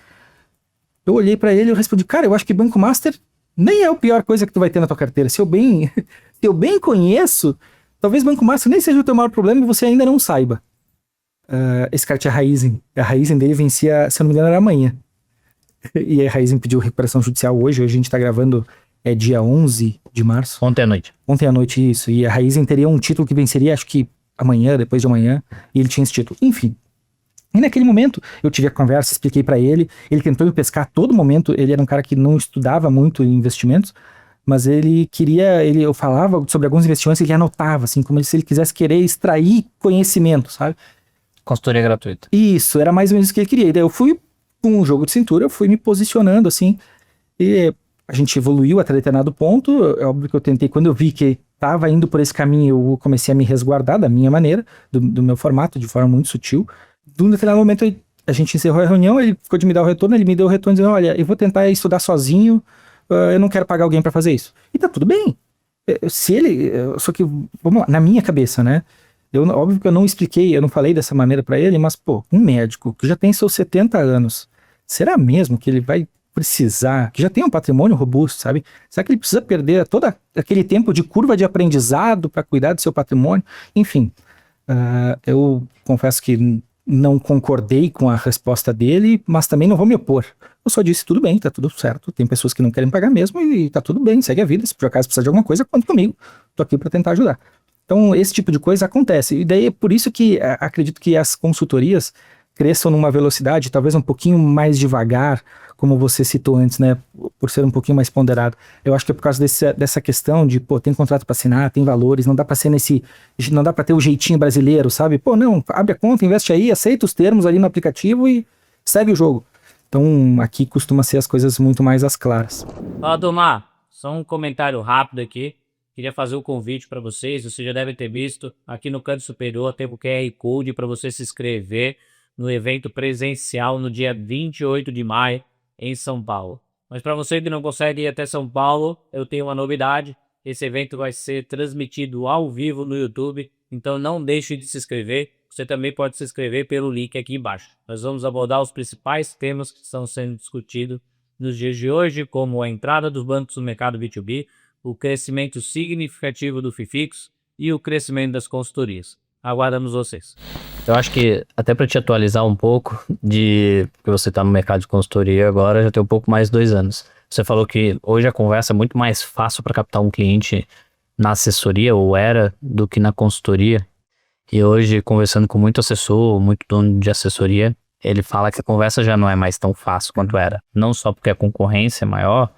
eu olhei pra ele e eu respondi, cara, eu acho que Banco Master nem é a pior coisa que tu vai ter na tua carteira. Se eu bem conheço, talvez Banco Master nem seja o teu maior problema e você ainda não saiba. Esse cara tinha Raizen. A Raizen dele vencia, se eu não me engano, era amanhã. E a Raizen pediu recuperação judicial hoje. Hoje a gente tá gravando, dia 11 de março. Ontem à noite. Ontem à noite, isso. E a Raizen teria um título que venceria, acho que amanhã, depois de amanhã. E ele tinha esse título. Enfim. E naquele momento, eu tive a conversa, expliquei pra ele, ele tentou me pescar a todo momento, ele era um cara que não estudava muito em investimentos, mas eu falava sobre alguns investimentos, ele anotava, assim, como se ele quisesse querer extrair conhecimento, sabe? Consultoria gratuita. Isso, era mais ou menos isso que ele queria. E daí eu fui, com um jogo de cintura, eu fui me posicionando, assim, e a gente evoluiu até determinado ponto. É óbvio que eu tentei, quando eu vi que estava indo por esse caminho, eu comecei a me resguardar da minha maneira, do meu formato, de forma muito sutil. De um determinado momento a gente encerrou a reunião, ele ficou de me dar o retorno, ele me deu o retorno dizendo, olha, eu vou tentar estudar sozinho, eu não quero pagar alguém pra fazer isso. E tá tudo bem. Só que, vamos lá, na minha cabeça, né? Óbvio que eu não expliquei, eu não falei dessa maneira pra ele, mas, pô, um médico que já tem seus 70 anos, será mesmo que ele vai precisar, que já tem um patrimônio robusto, sabe? Será que ele precisa perder todo aquele tempo de curva de aprendizado pra cuidar do seu patrimônio? Enfim, eu confesso que não concordei com a resposta dele, mas também não vou me opor. Eu só disse, tudo bem, tá tudo certo, tem pessoas que não querem pagar mesmo e tá tudo bem, segue a vida, se por acaso precisar de alguma coisa, conta comigo, tô aqui para tentar ajudar. Então esse tipo de coisa acontece, e daí é por isso que acredito que as consultorias cresçam numa velocidade talvez um pouquinho mais devagar, como você citou antes, né, por ser um pouquinho mais ponderado. Eu acho que é por causa dessa questão de, pô, tem contrato para assinar, tem valores, não dá para ser não dá para ter o jeitinho brasileiro, sabe? Pô, não, abre a conta, investe aí, aceita os termos ali no aplicativo e segue o jogo. Então, aqui costuma ser as coisas muito mais às claras. Fala, Domar. Só um comentário rápido aqui. Queria fazer um convite para vocês. Vocês já devem ter visto. Aqui no canto superior tem o QR Code para você se inscrever no evento presencial no dia 28 de maio em São Paulo. Mas para você que não consegue ir até São Paulo, eu tenho uma novidade. Esse evento vai ser transmitido ao vivo no YouTube. Então não deixe de se inscrever. Você também pode se inscrever pelo link aqui embaixo. Nós vamos abordar os principais temas que estão sendo discutidos nos dias de hoje, como a entrada dos bancos no mercado B2B, o crescimento significativo do FIFIX e o crescimento das consultorias. Aguardamos vocês. Eu acho que, até para te atualizar um pouco, porque você está no mercado de consultoria agora, já tem um pouco mais de 2 anos. Você falou que hoje a conversa é muito mais fácil para captar um cliente na assessoria, ou era, do que na consultoria. E hoje, conversando com muito assessor, muito dono de assessoria, ele fala que a conversa já não é mais tão fácil quanto era. Não só porque a concorrência é maior,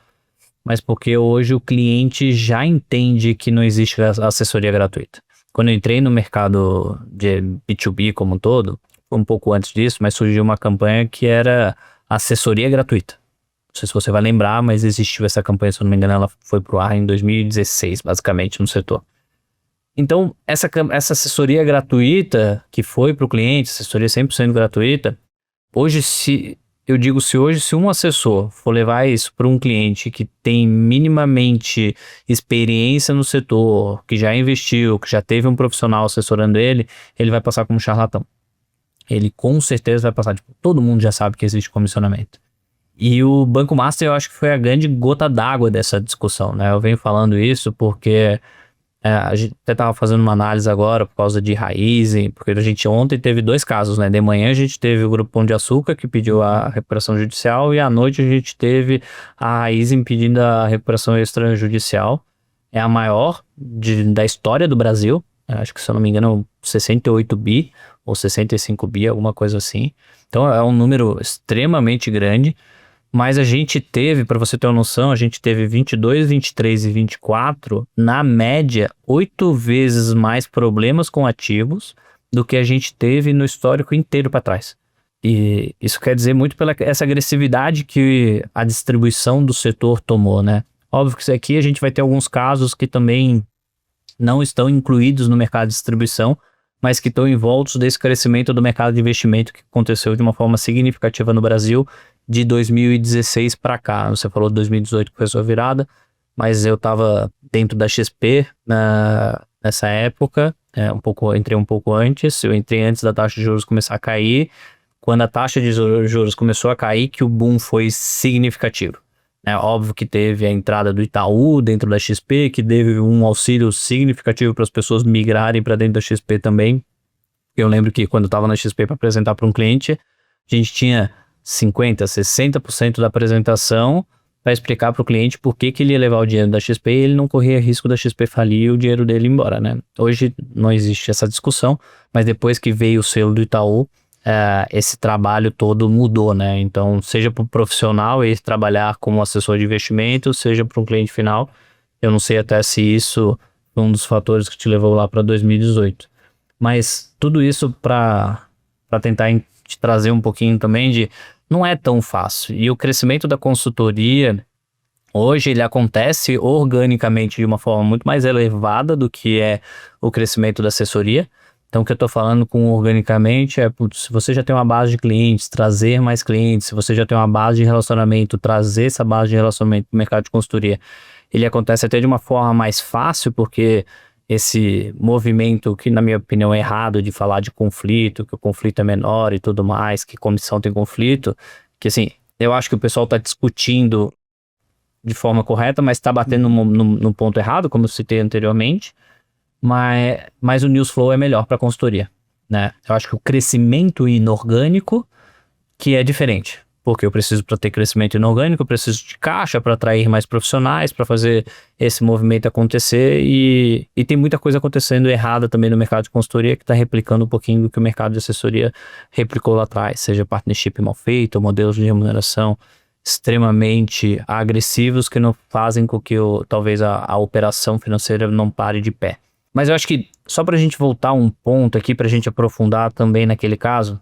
mas porque hoje o cliente já entende que não existe assessoria gratuita. Quando eu entrei no mercado de B2B como um todo, foi um pouco antes disso, mas surgiu uma campanha que era assessoria gratuita. Não sei se você vai lembrar, mas existiu essa campanha, se eu não me engano, ela foi pro ar em 2016, basicamente, no setor. Então, essa assessoria gratuita que foi para o cliente, assessoria 100% gratuita, hoje, se um assessor for levar isso para um cliente que tem minimamente experiência no setor, que já investiu, que já teve um profissional assessorando ele vai passar como charlatão. Ele com certeza vai passar, todo mundo já sabe que existe comissionamento. E o Banco Master eu acho que foi a grande gota d'água dessa discussão, né? Eu venho falando isso porque a gente até estava fazendo uma análise agora por causa de Raizen, porque a gente ontem teve 2 casos, né? De manhã a gente teve o Grupo Pão de Açúcar que pediu a recuperação judicial e à noite a gente teve a Raizen pedindo a recuperação extrajudicial. É a maior da história do Brasil, acho que se eu não me engano 68 bi ou 65 bi, alguma coisa assim. Então é um número extremamente grande. Mas a gente teve, para você ter uma noção, a gente teve 22, 23 e 24, na média, 8 vezes mais problemas com ativos do que a gente teve no histórico inteiro para trás. E isso quer dizer muito pela essa agressividade que a distribuição do setor tomou, né? Óbvio que isso aqui a gente vai ter alguns casos que também não estão incluídos no mercado de distribuição, mas que estão envoltos desse crescimento do mercado de investimento que aconteceu de uma forma significativa no Brasil de 2016 para cá. Você falou de 2018 que foi a sua virada, mas eu estava dentro da XP nessa época, entrei um pouco antes, eu entrei antes da taxa de juros começar a cair. Quando a taxa de juros começou a cair, que o boom foi significativo. É óbvio que teve a entrada do Itaú dentro da XP, que teve um auxílio significativo para as pessoas migrarem para dentro da XP também. Eu lembro que quando eu estava na XP para apresentar para um cliente, a gente tinha 50%, 60% da apresentação para explicar para o cliente por que ele ia levar o dinheiro da XP e ele não corria risco da XP falir e o dinheiro dele ir embora, né? Hoje não existe essa discussão, mas depois que veio o selo do Itaú, esse trabalho todo mudou, né? Então, seja para o profissional ir trabalhar como assessor de investimento, seja para um cliente final, eu não sei até se isso foi um dos fatores que te levou lá para 2018. Mas tudo isso para tentar te trazer um pouquinho também de não é tão fácil. E o crescimento da consultoria, hoje ele acontece organicamente de uma forma muito mais elevada do que é o crescimento da assessoria. Então, o que eu estou falando com organicamente se você já tem uma base de clientes, trazer mais clientes, se você já tem uma base de relacionamento, trazer essa base de relacionamento para o mercado de consultoria, ele acontece até de uma forma mais fácil, porque esse movimento que, na minha opinião, é errado de falar de conflito, que o conflito é menor e tudo mais, que comissão tem conflito, que assim, eu acho que o pessoal está discutindo de forma correta, mas está batendo no ponto errado, como eu citei anteriormente. Mas o news flow é melhor para a consultoria, né? Eu acho que o crescimento inorgânico que é diferente, porque eu preciso, para ter crescimento inorgânico, eu preciso de caixa para atrair mais profissionais, para fazer esse movimento acontecer e tem muita coisa acontecendo errada também no mercado de consultoria que está replicando um pouquinho do que o mercado de assessoria replicou lá atrás, seja partnership mal feito, modelos de remuneração extremamente agressivos que não fazem com que talvez a operação financeira não pare de pé. Mas eu acho que, só pra gente voltar um ponto aqui, pra gente aprofundar também naquele caso,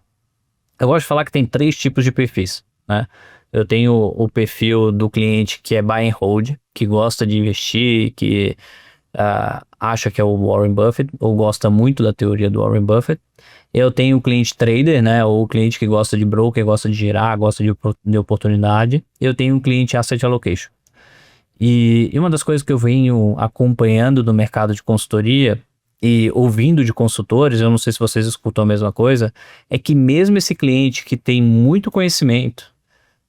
eu gosto de falar que tem 3 tipos de perfis, né? Eu tenho o perfil do cliente que é buy and hold, que gosta de investir, que acha que é o Warren Buffett, ou gosta muito da teoria do Warren Buffett. Eu tenho o cliente trader, né? Ou o cliente que gosta de broker, gosta de girar, gosta de oportunidade. Eu tenho um cliente asset allocation. E uma das coisas que eu venho acompanhando no mercado de consultoria e ouvindo de consultores, eu não sei se vocês escutam a mesma coisa, é que mesmo esse cliente que tem muito conhecimento,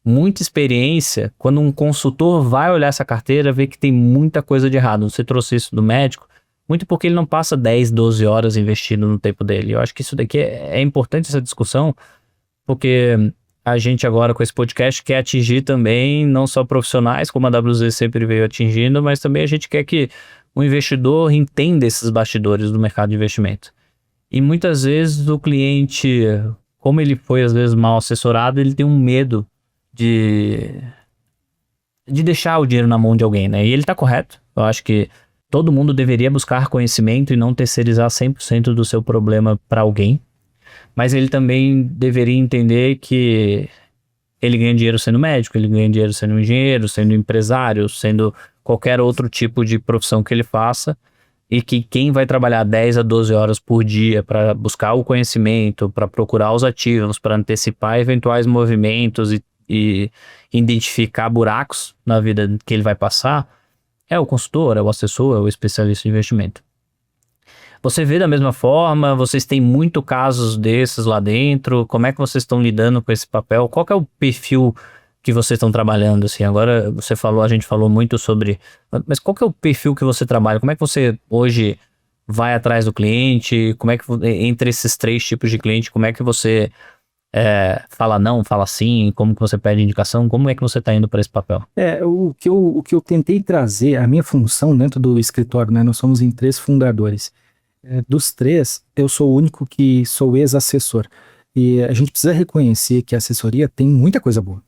muita experiência, quando um consultor vai olhar essa carteira, vê que tem muita coisa de errado. Você trouxe isso do médico, muito porque ele não passa 10, 12 horas investindo no tempo dele. Eu acho que isso daqui é importante, essa discussão, porque a gente agora com esse podcast quer atingir também não só profissionais, como a WZ sempre veio atingindo, mas também a gente quer que o investidor entenda esses bastidores do mercado de investimento. E muitas vezes o cliente, como ele foi às vezes mal assessorado, ele tem um medo de deixar o dinheiro na mão de alguém, né? E ele tá correto. Eu acho que todo mundo deveria buscar conhecimento e não terceirizar 100% do seu problema para alguém. Mas ele também deveria entender que ele ganha dinheiro sendo médico, ele ganha dinheiro sendo engenheiro, sendo empresário, sendo qualquer outro tipo de profissão que ele faça, e que quem vai trabalhar 10 a 12 horas por dia para buscar o conhecimento, para procurar os ativos, para antecipar eventuais movimentos e identificar buracos na vida que ele vai passar, é o consultor, é o assessor, é o especialista em investimento. Você vê da mesma forma? Vocês têm muito casos desses lá dentro? Como é que vocês estão lidando com esse papel? Qual que é o perfil que vocês estão trabalhando? Assim, agora você falou, a gente falou muito sobre... Mas qual que é o perfil que você trabalha? Como é que você hoje vai atrás do cliente? Como é que, entre esses 3 tipos de cliente, como é que você fala não, fala sim? Como que você pede indicação? Como é que você está indo para esse papel? O que eu tentei trazer, a minha função dentro do escritório, né? Nós somos em 3 fundadores. Dos 3, eu sou o único que sou ex-assessor. E a gente precisa reconhecer que a assessoria tem muita coisa boa,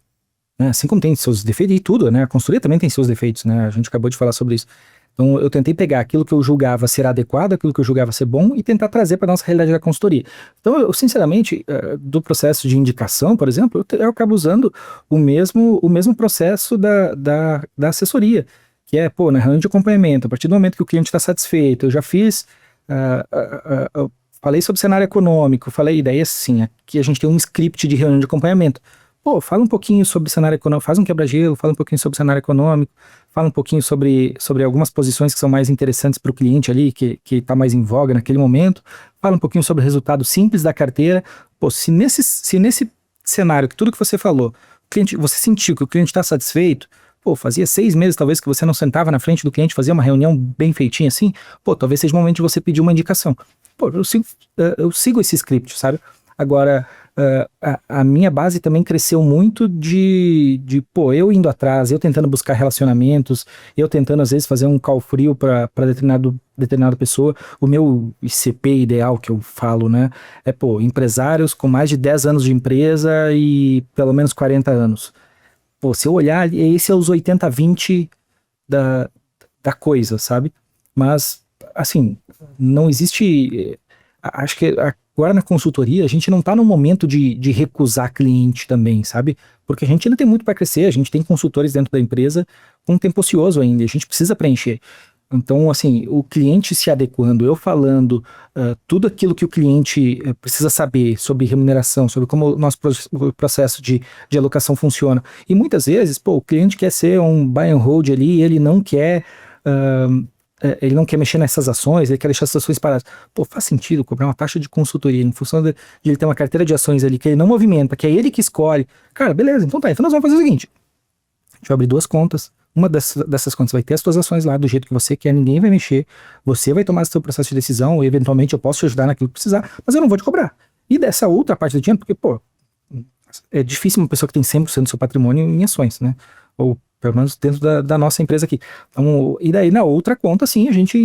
né? Assim como tem seus defeitos e tudo, né? A consultoria também tem seus defeitos, né? A gente acabou de falar sobre isso. Então eu tentei pegar aquilo que eu julgava ser adequado, aquilo que eu julgava ser bom e tentar trazer para a nossa realidade da consultoria. Então eu sinceramente, do processo de indicação, por exemplo, eu acabo usando o mesmo processo da assessoria, que é, na reunião de acompanhamento, a partir do momento que o cliente está satisfeito, eu já fiz... eu falei sobre cenário econômico, daí assim, aqui a gente tem um script de reunião de acompanhamento. Fala um pouquinho sobre cenário econômico, faz um quebra-gelo, fala um pouquinho sobre cenário econômico, fala um pouquinho sobre algumas posições que são mais interessantes para o cliente ali, que está mais em voga naquele momento, fala um pouquinho sobre o resultado simples da carteira. Se nesse cenário, que tudo que você falou, você sentiu que o cliente está satisfeito, fazia 6 meses talvez que você não sentava na frente do cliente, fazia uma reunião bem feitinha assim, talvez seja o momento de você pedir uma indicação. Eu sigo esse script, sabe? Agora, a minha base também cresceu muito eu indo atrás, eu tentando buscar relacionamentos, eu tentando às vezes fazer um call frio para determinada pessoa. O meu ICP ideal que eu falo, né, é empresários com mais de 10 anos de empresa e pelo menos 40 anos. Se eu olhar, esse é os 80-20 da coisa, sabe? Mas, assim, não existe... Acho que agora na consultoria a gente não tá no momento de recusar cliente também, sabe? Porque a gente ainda tem muito para crescer, a gente tem consultores dentro da empresa com tempo ocioso ainda, a gente precisa preencher. Então, assim, o cliente se adequando, eu falando tudo aquilo que o cliente precisa saber sobre remuneração, sobre como o nosso processo de alocação funciona. E muitas vezes, o cliente quer ser um buy and hold ali, ele não quer mexer nessas ações, ele quer deixar essas ações paradas. Faz sentido cobrar uma taxa de consultoria em função de ele ter uma carteira de ações ali que ele não movimenta, que é ele que escolhe. Cara, beleza, então nós vamos fazer o seguinte, a gente vai abrir 2 contas, uma dessas contas vai ter as suas ações lá do jeito que você quer, ninguém vai mexer, você vai tomar seu processo de decisão, eventualmente eu posso te ajudar naquilo que precisar, mas eu não vou te cobrar. E dessa outra parte do dinheiro, porque, é difícil uma pessoa que tem 100% do seu patrimônio em ações, né? Ou pelo menos dentro da nossa empresa aqui. Então, e daí na outra conta, sim, a gente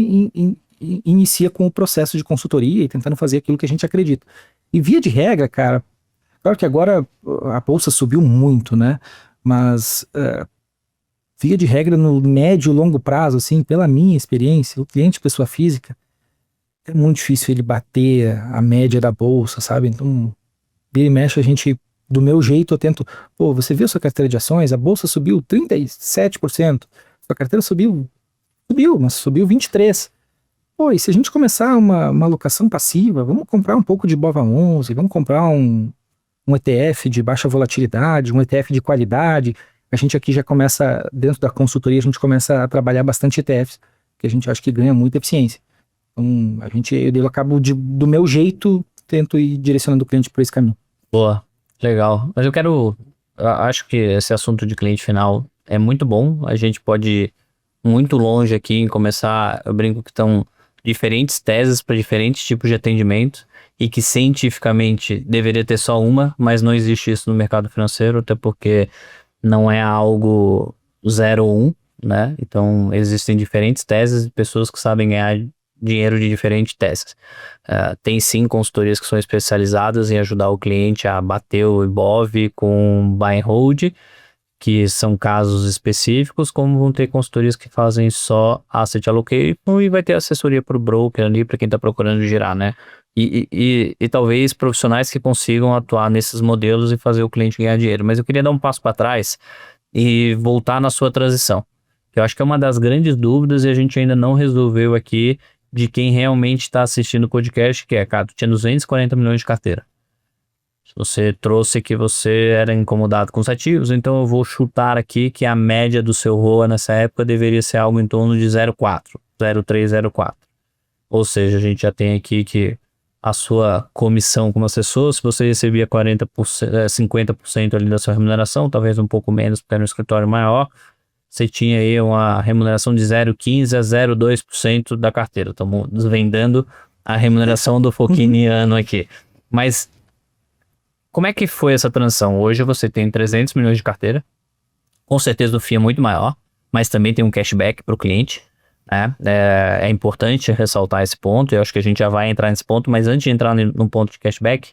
inicia com o processo de consultoria e tentando fazer aquilo que a gente acredita. E via de regra, cara, claro que agora a bolsa subiu muito, né? Mas via de regra no médio e longo prazo, assim, pela minha experiência, o cliente pessoa física, é muito difícil ele bater a média da bolsa, sabe? Então, vira e mexe, a gente do meu jeito eu tento, pô, você viu sua carteira de ações, a bolsa subiu 37%, sua carteira subiu, mas subiu 23%. Pô, e se a gente começar uma alocação passiva, vamos comprar um pouco de BOVA11, vamos comprar um ETF de baixa volatilidade, um ETF de qualidade. A gente aqui já começa, dentro da consultoria, a gente começa a trabalhar bastante ETFs, que a gente acha que ganha muita eficiência. Então, eu acabo do meu jeito, tento ir direcionando o cliente por esse caminho. Boa, legal. Mas eu acho que esse assunto de cliente final é muito bom. A gente pode ir muito longe aqui em começar, eu brinco que estão diferentes teses para diferentes tipos de atendimento e que cientificamente deveria ter só uma, mas não existe isso no mercado financeiro, até porque não é algo 0 ou 1, né? Então existem diferentes teses e pessoas que sabem ganhar dinheiro de diferentes teses. Tem sim consultorias que são especializadas em ajudar o cliente a bater o Ibov com buy and hold, que são casos específicos, como vão ter consultorias que fazem só asset allocation e vai ter assessoria para o broker ali, para quem está procurando girar, né? E talvez profissionais que consigam atuar nesses modelos e fazer o cliente ganhar dinheiro. Mas eu queria dar um passo para trás e voltar na sua transição, que eu acho que é uma das grandes dúvidas e a gente ainda não resolveu aqui de quem realmente está assistindo o podcast, que é, cara, tu tinha 240 milhões de carteira. Você trouxe que você era incomodado com os ativos, então eu vou chutar aqui que a média do seu ROA nessa época deveria ser algo em torno de 0,4, 0,3, 0,4. Ou seja, a gente já tem aqui que a sua comissão como assessor, se você recebia 50% ali da sua remuneração, talvez um pouco menos porque era um escritório maior, você tinha aí uma remuneração de 0,15 a 0,2% da carteira. Estamos desvendando a remuneração do Foquiniano aqui. Mas como é que foi essa transição? Hoje você tem 300 milhões de carteira, com certeza o FII é muito maior, mas também tem um cashback para o cliente, né? É importante ressaltar esse ponto, eu acho que a gente já vai entrar nesse ponto, mas antes de entrar no ponto de cashback,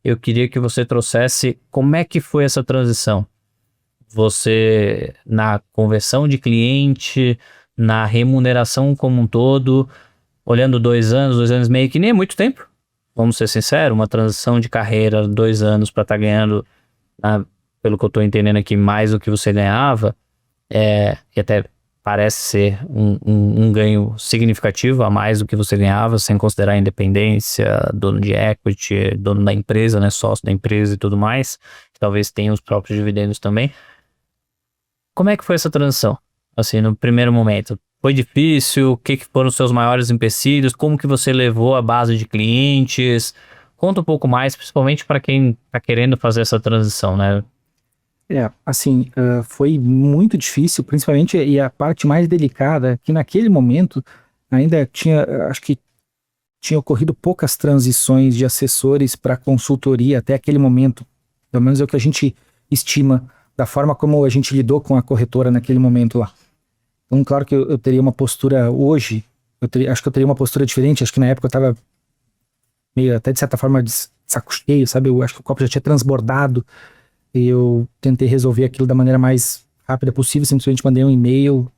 eu queria que você trouxesse como é que foi essa transição. Você, na conversão de cliente, na remuneração como um todo, olhando 2 anos e meio, que nem é muito tempo. Vamos ser sinceros, uma transição de carreira, 2 anos para estar ganhando, pelo que eu estou entendendo aqui, mais do que você ganhava, e até parece ser um ganho significativo a mais do que você ganhava, sem considerar a independência, dono de equity, dono da empresa, né, sócio da empresa e tudo mais, que talvez tenha os próprios dividendos também. Como é que foi essa transição, assim, no primeiro momento? Foi difícil? O que foram os seus maiores empecilhos? Como que você levou a base de clientes? Conta um pouco mais, principalmente para quem está querendo fazer essa transição, né? Assim, foi muito difícil, principalmente, e a parte mais delicada, que naquele momento ainda acho que tinha ocorrido poucas transições de assessores para consultoria até aquele momento. Pelo menos é o que a gente estima da forma como a gente lidou com a corretora naquele momento lá. Então, claro que eu teria uma postura hoje, acho que eu teria uma postura diferente, acho que na época eu estava meio, até de certa forma, de saco cheio, sabe? Eu acho que o copo já tinha transbordado e eu tentei resolver aquilo da maneira mais rápida possível, simplesmente mandei um e-mail,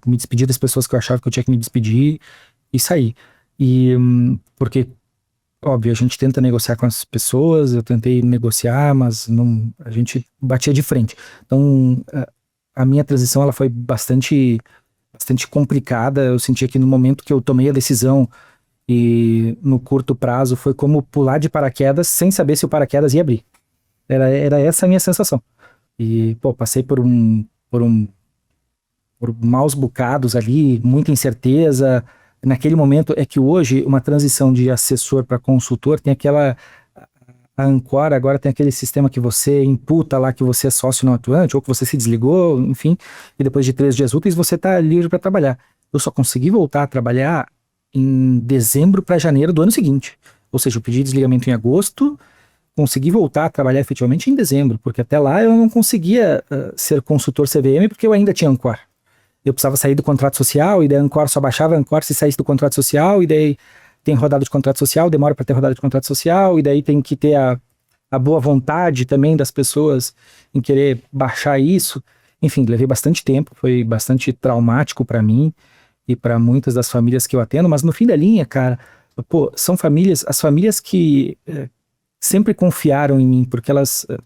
me despedi das pessoas que eu achava que eu tinha que me despedir e saí. Porque, óbvio, a gente tenta negociar com as pessoas, eu tentei negociar, mas não, a gente batia de frente. Então, a minha transição ela foi bastante complicada. Eu sentia que no momento que eu tomei a decisão e no curto prazo foi como pular de paraquedas sem saber se o paraquedas ia abrir. Era essa a minha sensação. E, passei por maus bocados ali, muita incerteza. Naquele momento é que hoje uma transição de assessor para consultor tem a Ancora agora tem aquele sistema que você imputa lá que você é sócio não atuante ou que você se desligou, enfim, e depois de 3 dias úteis você está livre para trabalhar. Eu só consegui voltar a trabalhar em dezembro para janeiro do ano seguinte. Ou seja, eu pedi desligamento em agosto, consegui voltar a trabalhar efetivamente em dezembro, porque até lá eu não conseguia ser consultor CVM porque eu ainda tinha Ancora. Eu precisava sair do contrato social, e daí a Ancora só baixava a Ancora se saísse do contrato social, e daí tem rodada de contrato social, demora para ter rodada de contrato social, e daí tem que ter a boa vontade também das pessoas em querer baixar isso. Enfim, levei bastante tempo, foi bastante traumático para mim e para muitas das famílias que eu atendo, mas no fim da linha, cara, são as famílias que sempre confiaram em mim, porque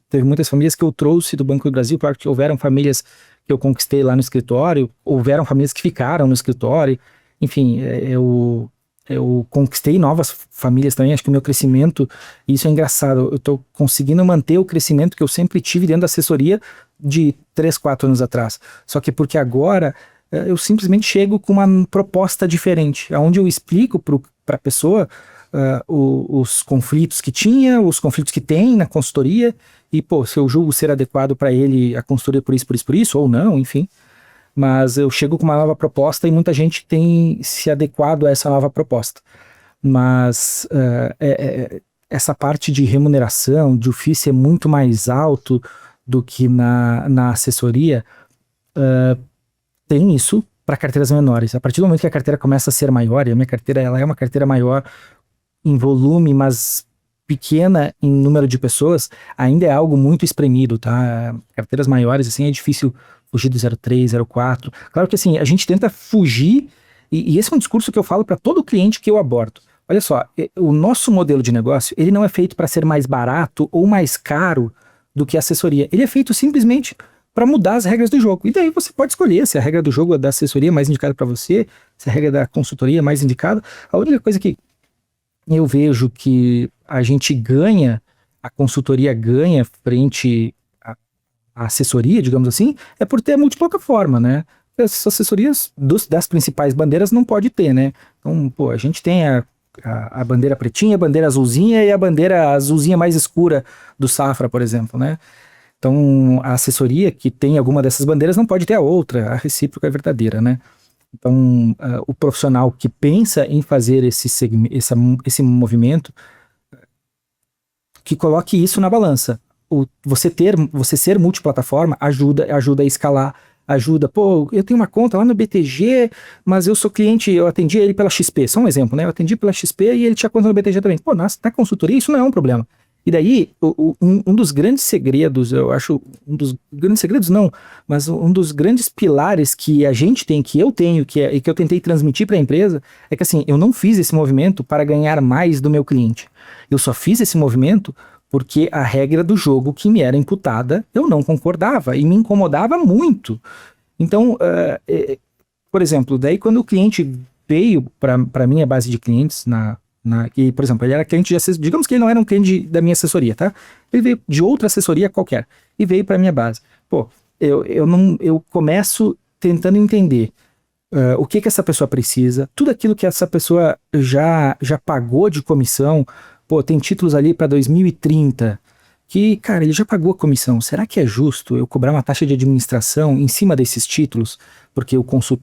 teve muitas famílias que eu trouxe do Banco do Brasil, claro que houveram famílias que eu conquistei lá no escritório, houveram famílias que ficaram no escritório, enfim, eu conquistei novas famílias também, acho que o meu crescimento, isso é engraçado, eu tô conseguindo manter o crescimento que eu sempre tive dentro da assessoria de 3, 4 anos atrás, só que porque agora eu simplesmente chego com uma proposta diferente, onde eu explico para a pessoa os conflitos que tinha, os conflitos que tem na consultoria, e pô, se eu julgo ser adequado para ele a consultoria por isso, ou não, enfim. Mas eu chego com uma nova proposta e muita gente tem se adequado a essa nova proposta. Mas essa parte de remuneração, de ofício é muito mais alto do que na assessoria, tem isso para carteiras menores. A partir do momento que a carteira começa a ser maior, e a minha carteira ela é uma carteira maior em volume, mas pequena em número de pessoas, ainda é algo muito espremido, tá? Carteiras maiores, assim, é difícil fugir do 03, 04. Claro que, assim, a gente tenta fugir, e esse é um discurso que eu falo para todo cliente que eu abordo. Olha só, o nosso modelo de negócio, ele não é feito para ser mais barato ou mais caro do que a assessoria. Ele é feito simplesmente para mudar as regras do jogo. E daí você pode escolher se a regra do jogo é da assessoria mais indicada para você, se a regra da consultoria é mais indicada. A única coisa que eu vejo que a gente ganha, a consultoria ganha frente à assessoria, digamos assim, é por ter multiplataforma, né? As assessorias das principais bandeiras não pode ter, né? Então, pô, a gente tem a bandeira pretinha, a bandeira azulzinha e a bandeira azulzinha mais escura do Safra, por exemplo, né? Então, a assessoria que tem alguma dessas bandeiras não pode ter a outra, a recíproca é verdadeira, né? Então, o profissional que pensa em fazer esse movimento, que coloque isso na balança. Você ser multiplataforma ajuda a escalar, ajuda. Pô, eu tenho uma conta lá no BTG, mas eu sou cliente, eu atendi ele pela XP, só um exemplo, né? Eu atendi pela XP e ele tinha conta no BTG também. Pô, na consultoria isso não é um problema. E daí, um dos grandes segredos, eu acho, um dos grandes segredos não, mas um dos grandes pilares que a gente tem, que eu tenho, e que eu tentei transmitir para a empresa, é que assim, eu não fiz esse movimento para ganhar mais do meu cliente. Eu só fiz esse movimento porque a regra do jogo que me era imputada, eu não concordava e me incomodava muito. Então, por exemplo, daí quando o cliente veio para minha base de clientes que, por exemplo, ele era cliente de assessoria, digamos que ele não era um cliente da minha assessoria, tá? Ele veio de outra assessoria qualquer e veio para minha base. Pô, eu começo tentando entender o que essa pessoa precisa, tudo aquilo que essa pessoa já pagou de comissão. Pô, tem títulos ali para 2030 que, cara, ele já pagou a comissão. Será que é justo eu cobrar uma taxa de administração em cima desses títulos? Porque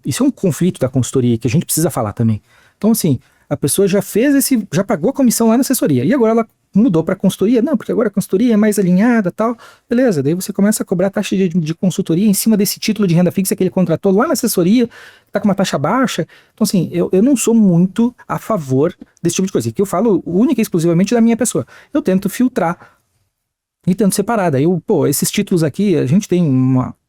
isso é um conflito da consultoria que a gente precisa falar também. Então, assim, a pessoa já pagou a comissão lá na assessoria, e agora ela mudou para consultoria, não, porque agora a consultoria é mais alinhada, tal, beleza, daí você começa a cobrar taxa de consultoria em cima desse título de renda fixa que ele contratou lá na assessoria, tá com uma taxa baixa. Então assim, eu não sou muito a favor desse tipo de coisa, que eu falo única e exclusivamente da minha pessoa. Eu tento filtrar e tento separar, daí esses títulos aqui, a gente tem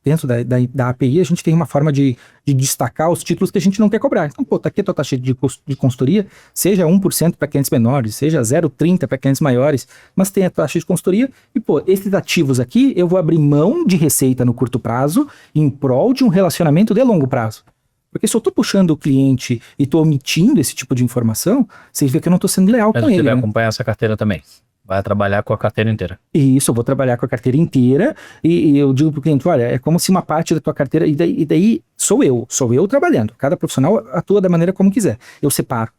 dentro da API, a gente tem uma forma de destacar os títulos que a gente não quer cobrar. Então, tá aqui a tua taxa de consultoria, seja 1% para clientes menores, seja 0,30% para clientes maiores, mas tem a taxa de consultoria e, esses ativos aqui, eu vou abrir mão de receita no curto prazo em prol de um relacionamento de longo prazo. Porque se eu tô puxando o cliente e tô omitindo esse tipo de informação, você vê que eu não tô sendo leal com ele. Mas você vai né? acompanhar essa carteira também. Vai trabalhar com a carteira inteira. Isso, eu vou trabalhar com a carteira inteira e eu digo pro cliente, olha, é como se uma parte da tua carteira, e daí sou eu trabalhando. Cada profissional atua da maneira como quiser. Eu separo.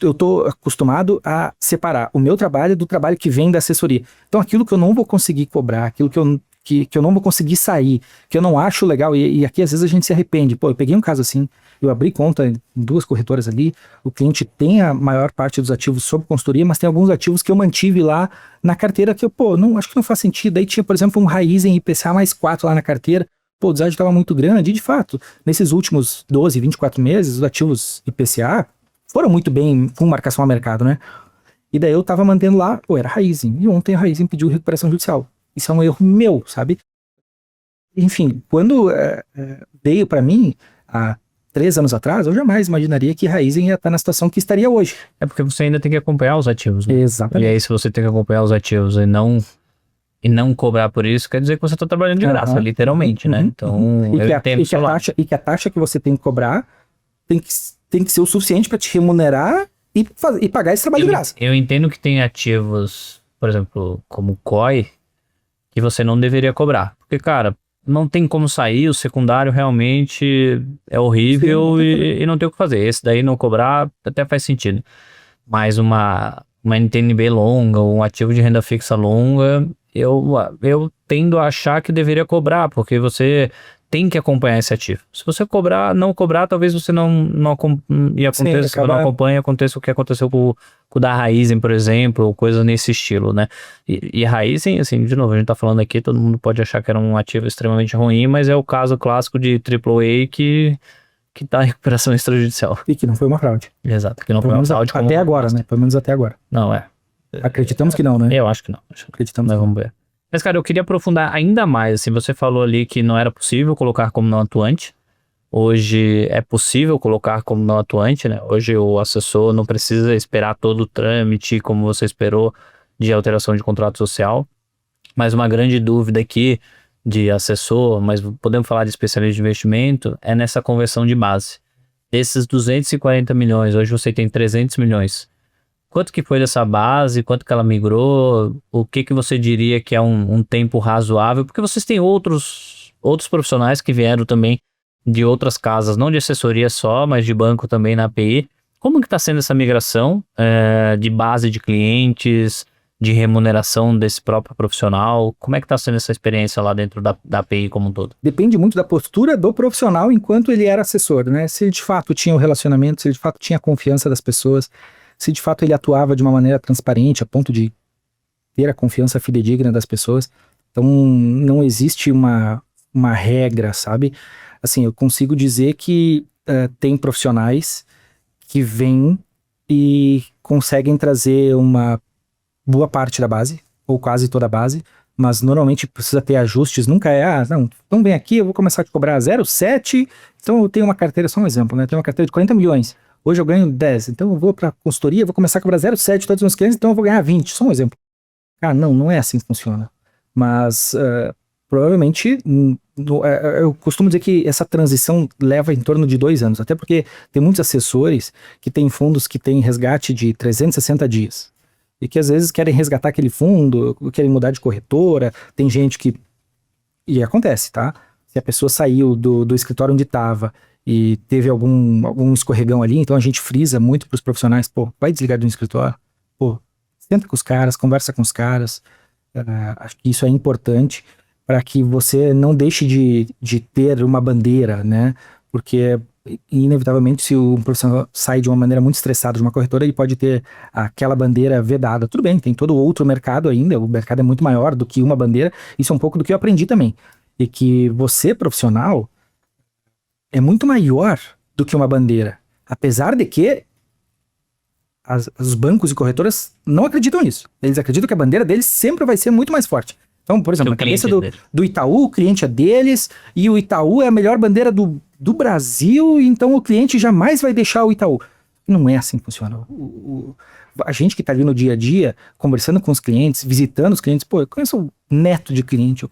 Eu tô acostumado a separar o meu trabalho do trabalho que vem da assessoria. Então aquilo que eu não vou conseguir cobrar, aquilo que eu não vou conseguir sair, que eu não acho legal, e aqui às vezes a gente se arrepende. Pô, eu peguei um caso assim, eu abri conta em 2 corretoras ali, o cliente tem a maior parte dos ativos sob consultoria, mas tem alguns ativos que eu mantive lá na carteira que eu, acho que não faz sentido. Aí tinha, por exemplo, um Raizen IPCA mais 4 lá na carteira, o deságio estava muito grande, e de fato, nesses últimos 12, 24 meses, os ativos IPCA foram muito bem com marcação a mercado, né? E daí eu tava mantendo lá, era Raizen, e ontem a Raizen pediu recuperação judicial. Isso é um erro meu, sabe? Enfim, quando veio para mim 3 anos atrás, eu jamais imaginaria que Raizen ia estar na situação que estaria hoje. É porque você ainda tem que acompanhar os ativos, né? Exatamente. E aí, se você tem que acompanhar os ativos e não cobrar por isso, quer dizer que você está trabalhando de graça, literalmente, né? Então, eu entendo o seu lado. E que a taxa que você tem que cobrar tem que ser o suficiente para te remunerar e pagar esse trabalho de graça. Eu entendo que tem ativos, por exemplo, como o COI, que você não deveria cobrar. Porque, cara, não tem como sair, o secundário realmente é horrível. Sim, e não tem o que fazer. Esse daí não cobrar até faz sentido. Mas uma NTNB longa, um ativo de renda fixa longa, eu tendo a achar que deveria cobrar, porque você tem que acompanhar esse ativo. Se você não cobrar, talvez você não acompanhe, aconteça o que aconteceu com o da Raizen, por exemplo, ou coisa nesse estilo, né? E a Raizen, assim, de novo, a gente tá falando aqui, todo mundo pode achar que era um ativo extremamente ruim, mas é o caso clássico de AAA que tá em recuperação extrajudicial. E que não foi uma fraude. Exato, que não foi uma fraude. Até agora, né? Pelo menos até agora. Não, é. Acreditamos que não, né? Eu acho que não. Acreditamos. Mas vamos ver. Mas, cara, eu queria aprofundar ainda mais, assim, você falou ali que não era possível colocar como não atuante. Hoje é possível colocar como não atuante, né? Hoje o assessor não precisa esperar todo o trâmite, como você esperou, de alteração de contrato social. Mas uma grande dúvida aqui de assessor, mas podemos falar de especialista de investimento, é nessa conversão de base. Desses 240 milhões, hoje você tem 300 milhões. Quanto que foi dessa base? Quanto que ela migrou? O que você diria que é um tempo razoável? Porque vocês têm outros profissionais que vieram também de outras casas, não de assessoria só, mas de banco também na API. Como que está sendo essa migração de base de clientes, de remuneração desse próprio profissional? Como é que está sendo essa experiência lá dentro da API como um todo? Depende muito da postura do profissional enquanto ele era assessor, né? Se ele de fato tinha o relacionamento, se ele de fato tinha a confiança das pessoas, se de fato ele atuava de uma maneira transparente a ponto de ter a confiança fidedigna das pessoas. Então não existe uma regra, sabe? Assim, eu consigo dizer que tem profissionais que vêm e conseguem trazer uma boa parte da base, ou quase toda a base, mas normalmente precisa ter ajustes, nunca não, então vem aqui, eu vou começar a te cobrar 0,7, então eu tenho uma carteira, só um exemplo, né? Eu tenho uma carteira de 40 milhões, hoje eu ganho 10, então eu vou para consultoria, vou começar a cobrar 0,7 todos os meus clientes, então eu vou ganhar 20, só um exemplo. Cara, não é assim que funciona, mas provavelmente, eu costumo dizer que essa transição leva em torno de 2 anos, até porque tem muitos assessores que têm fundos que têm resgate de 360 dias, e que às vezes querem resgatar aquele fundo, querem mudar de corretora, tem gente que... E acontece, tá? Se a pessoa saiu do escritório onde estava e teve algum escorregão ali, então a gente frisa muito para os profissionais, pô, vai desligar do escritório, pô, senta com os caras, conversa com os caras, acho que isso é importante para que você não deixe de ter uma bandeira, né? Porque inevitavelmente, se um profissional sai de uma maneira muito estressada de uma corretora, ele pode ter aquela bandeira vedada. Tudo bem, tem todo outro mercado ainda, o mercado é muito maior do que uma bandeira, isso é um pouco do que eu aprendi também. E que você, profissional, é muito maior do que uma bandeira. Apesar de que os bancos e corretoras não acreditam nisso. Eles acreditam que a bandeira deles sempre vai ser muito mais forte. Então, por exemplo, na cabeça do Itaú, o cliente é deles, e o Itaú é a melhor bandeira do Brasil, então o cliente jamais vai deixar o Itaú. Não é assim que funciona. A gente que está ali no dia a dia, conversando com os clientes, visitando os clientes, pô, eu conheço o neto de cliente,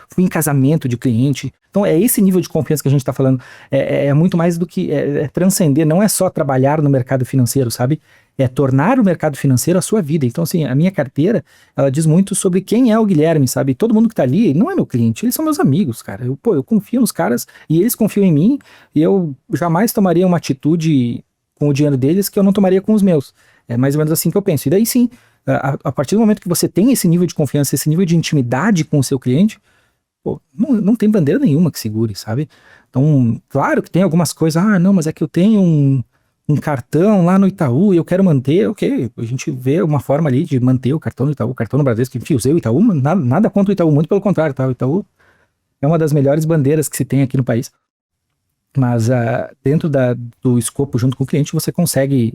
fui em casamento de cliente. Então é esse nível de confiança que a gente está falando. É muito mais do que transcender, não é só trabalhar no mercado financeiro, sabe? É tornar o mercado financeiro a sua vida. Então, assim, a minha carteira, ela diz muito sobre quem é o Guilherme, sabe? Todo mundo que tá ali, ele não é meu cliente, eles são meus amigos, cara. Eu confio nos caras e eles confiam em mim, e eu jamais tomaria uma atitude com o dinheiro deles que eu não tomaria com os meus. É mais ou menos assim que eu penso. E daí sim, a partir do momento que você tem esse nível de confiança, esse nível de intimidade com o seu cliente, pô, não tem bandeira nenhuma que segure, sabe? Então, claro que tem algumas coisas, não, mas é que eu tenho um cartão lá no Itaú e eu quero manter, ok, a gente vê uma forma ali de manter o cartão no Itaú, o cartão no Bradesco, enfim, usei o Itaú, nada contra o Itaú, muito pelo contrário, tá? O Itaú é uma das melhores bandeiras que se tem aqui no país, mas dentro do escopo junto com o cliente você consegue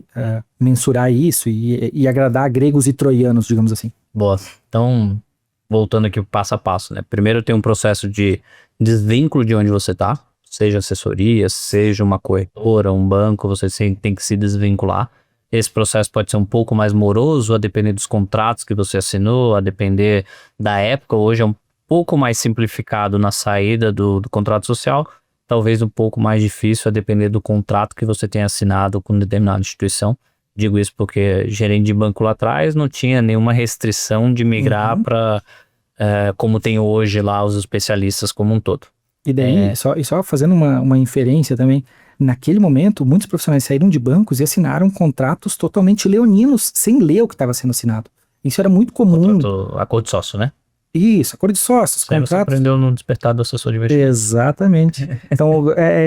mensurar isso e agradar gregos e troianos, digamos assim. Boa, então voltando aqui passo a passo, né? Primeiro tem um processo de desvínculo de onde você tá, seja assessoria, seja uma corretora, um banco, você tem que se desvincular. Esse processo pode ser um pouco mais moroso, a depender dos contratos que você assinou, a depender da época. Hoje é um pouco mais simplificado na saída do contrato social, talvez um pouco mais difícil a depender do contrato que você tenha assinado com determinada instituição. Digo isso porque gerente de banco lá atrás não tinha nenhuma restrição de migrar para como tem hoje lá os especialistas como um todo. E daí, só fazendo uma inferência também, naquele momento, muitos profissionais saíram de bancos e assinaram contratos totalmente leoninos, sem ler o que estava sendo assinado. Isso era muito comum. Acordo de sócio, né? Isso, acordo de sócios, contratos. Você aprendeu no Despertar do Assessor de Investimento. Exatamente. Então,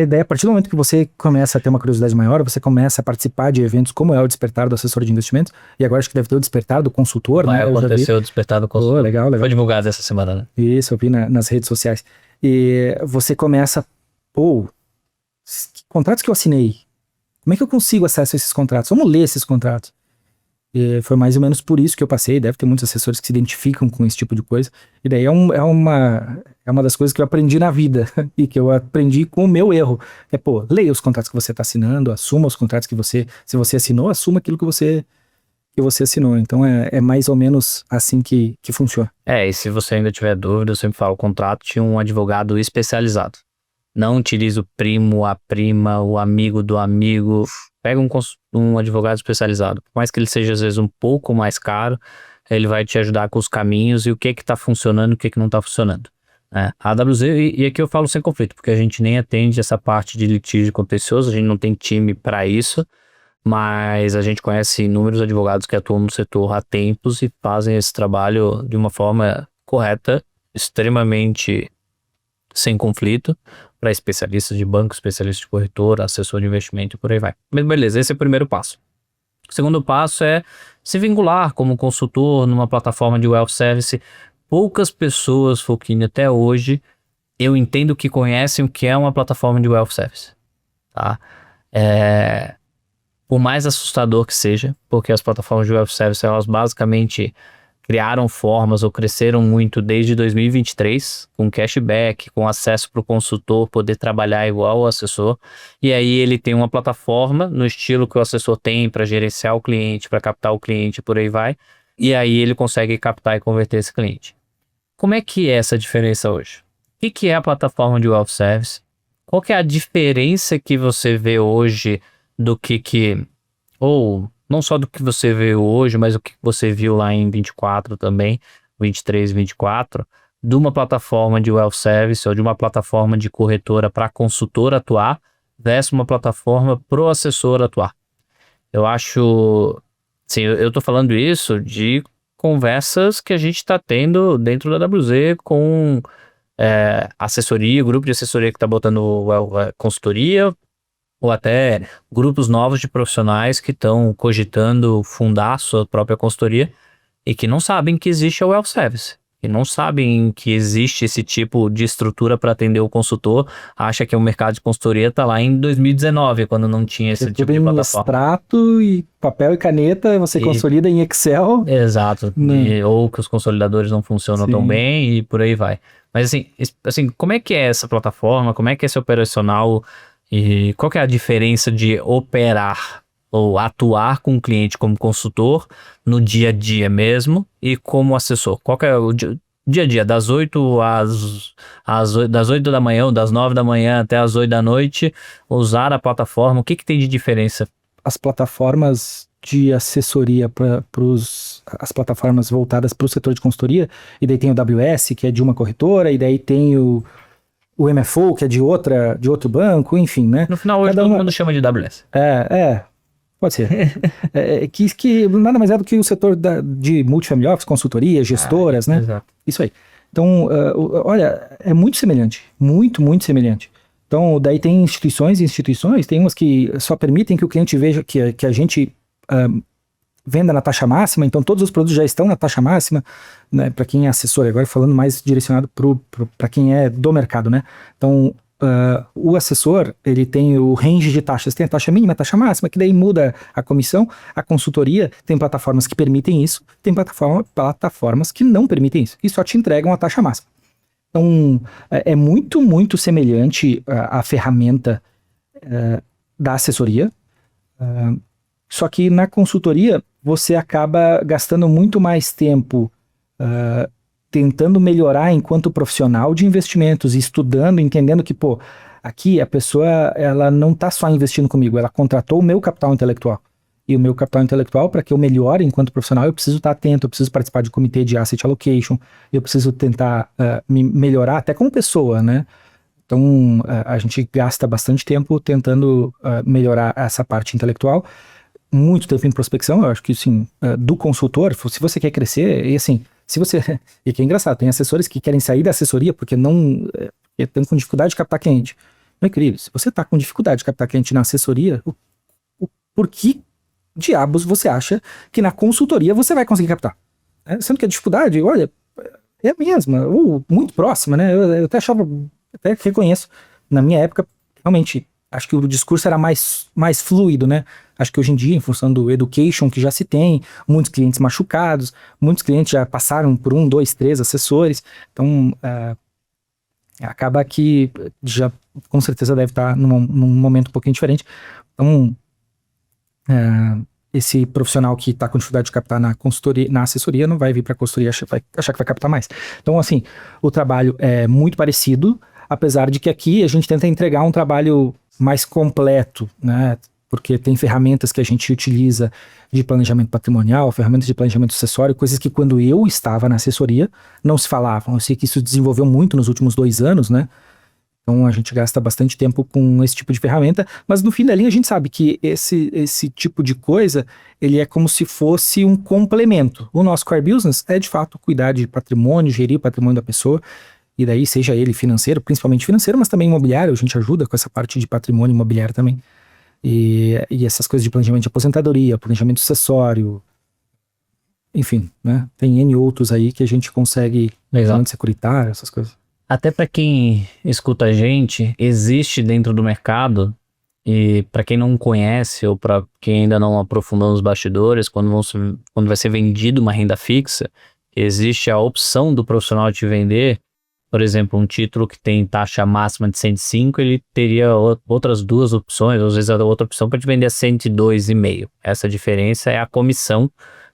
daí, a partir do momento que você começa a ter uma curiosidade maior, você começa a participar de eventos como é o Despertar do Assessor de Investimentos, e agora acho que deve ter o Despertar do Consultor, Vai né? acontecer o Despertar do Consultor. Legal. Foi divulgado essa semana, né? Isso, eu vi nas redes sociais. E você começa, que contratos que eu assinei? Como é que eu consigo acesso a esses contratos? Vamos ler esses contratos. E foi mais ou menos por isso que eu passei. Deve ter muitos assessores que se identificam com esse tipo de coisa. E daí é uma das coisas que eu aprendi na vida e que eu aprendi com o meu erro. Leia os contratos que você está assinando, assuma os contratos que se você assinou, assuma aquilo que você assinou. Então é mais ou menos assim que funciona. E se você ainda tiver dúvida, eu sempre falo, contrate um advogado especializado. Não utilize o primo, a prima, o amigo do amigo. Pega um advogado especializado. Por mais que ele seja, às vezes, um pouco mais caro, ele vai te ajudar com os caminhos e o que está funcionando e o que não está funcionando. A AWZ, e aqui eu falo sem conflito, porque a gente nem atende essa parte de litígio contencioso, a gente não tem time para isso, mas a gente conhece inúmeros advogados que atuam no setor há tempos e fazem esse trabalho de uma forma correta, extremamente sem conflito, para especialistas de banco, especialistas de corretora, assessor de investimento e por aí vai. Mas beleza, esse é o primeiro passo. O segundo passo é se vincular como consultor numa plataforma de wealth service. Poucas pessoas, Fouquini, até hoje, eu entendo que conhecem o que é uma plataforma de wealth service. Tá? Por mais assustador que seja, porque as plataformas de wealth service, elas basicamente criaram formas ou cresceram muito desde 2023, com cashback, com acesso para o consultor poder trabalhar igual o assessor. E aí ele tem uma plataforma no estilo que o assessor tem para gerenciar o cliente, para captar o cliente, por aí vai. E aí ele consegue captar e converter esse cliente. Como é que é essa diferença hoje? O que é a plataforma de wealth service? Qual que é a diferença que você vê hoje do ou não só do que você vê hoje, mas o que você viu lá em 24 também, 23, 24, de uma plataforma de wealth service ou de uma plataforma de corretora para consultor atuar versus uma plataforma para o assessor atuar. Eu acho, sim, eu estou falando isso de conversas que a gente está tendo dentro da AWZ com assessoria, grupo de assessoria que está botando consultoria, ou até grupos novos de profissionais que estão cogitando fundar sua própria consultoria e que não sabem que existe a wealth service, que não sabem que existe esse tipo de estrutura para atender o consultor, acha que o mercado de consultoria está lá em 2019, quando não tinha esse tipo de plataforma. Extrato e papel e caneta, você consolida em Excel. Exato, ou que os consolidadores não funcionam tão bem e por aí vai. Mas assim, como é que é essa plataforma, como é que é esse operacional? E qual que é a diferença de operar ou atuar com o cliente como consultor no dia a dia mesmo e como assessor? Qual que é o dia a dia, das 8 das 8 da manhã ou das 9 da manhã até as 8 da noite, usar a plataforma, o que tem de diferença? As plataformas de assessoria as plataformas voltadas para o setor de consultoria, e daí tem o WS, que é de uma corretora, e daí tem o MFO, que é de outro banco, enfim, né? No final, hoje todo mundo chama de WS. Pode ser. que nada mais é do que o setor de multifamily office, consultoria, gestoras, né? Exato. Isso aí. Então, olha, é muito semelhante. Muito, muito semelhante. Então, daí tem instituições e instituições, tem umas que só permitem que o cliente veja que a gente venda na taxa máxima, então todos os produtos já estão na taxa máxima, né, para quem é assessor, agora falando mais direcionado para quem é do mercado, né? Então, o assessor, ele tem o range de taxas, tem a taxa mínima, a taxa máxima, que daí muda a comissão. A consultoria tem plataformas que permitem isso, tem plataformas que não permitem isso, e só te entregam a taxa máxima. Então, é muito, muito semelhante à ferramenta da assessoria, só que na consultoria você acaba gastando muito mais tempo tentando melhorar enquanto profissional de investimentos, estudando, entendendo que, pô, aqui a pessoa ela não está só investindo comigo, ela contratou o meu capital intelectual. E o meu capital intelectual, para que eu melhore enquanto profissional, eu preciso estar atento, eu preciso participar de comitê de asset allocation, eu preciso tentar me melhorar até como pessoa, né? Então, a gente gasta bastante tempo tentando melhorar essa parte intelectual, muito tempo em prospecção, eu acho que, assim, do consultor, se você quer crescer, e assim, se você... E que é engraçado, tem assessores que querem sair da assessoria porque estão com dificuldade de captar cliente. Meu querido, se você está com dificuldade de captar cliente na assessoria, por que diabos você acha que na consultoria você vai conseguir captar? Sendo que a dificuldade, olha, é a mesma, ou muito próxima, né? Eu até achava, até reconheço, na minha época, realmente, acho que o discurso era mais fluido, né? Acho que hoje em dia, em função do education que já se tem, muitos clientes machucados, muitos clientes já passaram por 1, 2, 3 assessores, então acaba que já com certeza deve estar num momento um pouquinho diferente. Então, esse profissional que está com dificuldade de captar na consultoria, na assessoria, não vai vir para a consultoria vai achar que vai captar mais. Então, assim, o trabalho é muito parecido, apesar de que aqui a gente tenta entregar um trabalho mais completo, né? Porque tem ferramentas que a gente utiliza de planejamento patrimonial, ferramentas de planejamento sucessório, coisas que quando eu estava na assessoria não se falavam. Eu sei que isso desenvolveu muito nos últimos 2 anos, né? Então a gente gasta bastante tempo com esse tipo de ferramenta, mas no fim da linha a gente sabe que esse tipo de coisa, ele é como se fosse um complemento. O nosso core business é de fato cuidar de patrimônio, gerir o patrimônio da pessoa, e daí seja ele financeiro, principalmente financeiro, mas também imobiliário, a gente ajuda com essa parte de patrimônio imobiliário também. E essas coisas de planejamento de aposentadoria, planejamento sucessório, enfim, né? Tem N outros aí que a gente consegue, planejamento securitário, essas coisas. Até para quem escuta a gente, existe dentro do mercado, e para quem não conhece ou para quem ainda não aprofundou nos bastidores, quando vai ser vendido uma renda fixa, existe a opção do profissional te vender, por exemplo, um título que tem taxa máxima de 105, ele teria outras 2 opções, às vezes a outra opção para te vender a 102,5. Essa diferença é a comissão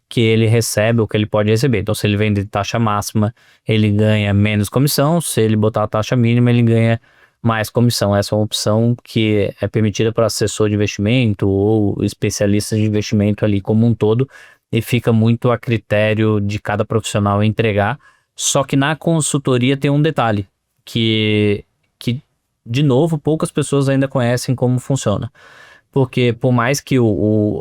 que ele recebe ou que ele pode receber. Então, se ele vende taxa máxima, ele ganha menos comissão. Se ele botar a taxa mínima, ele ganha mais comissão. Essa é uma opção que é permitida para assessor de investimento ou especialista de investimento ali como um todo, e fica muito a critério de cada profissional entregar. Só que na consultoria tem um detalhe, que de novo, poucas pessoas ainda conhecem como funciona. Porque por mais que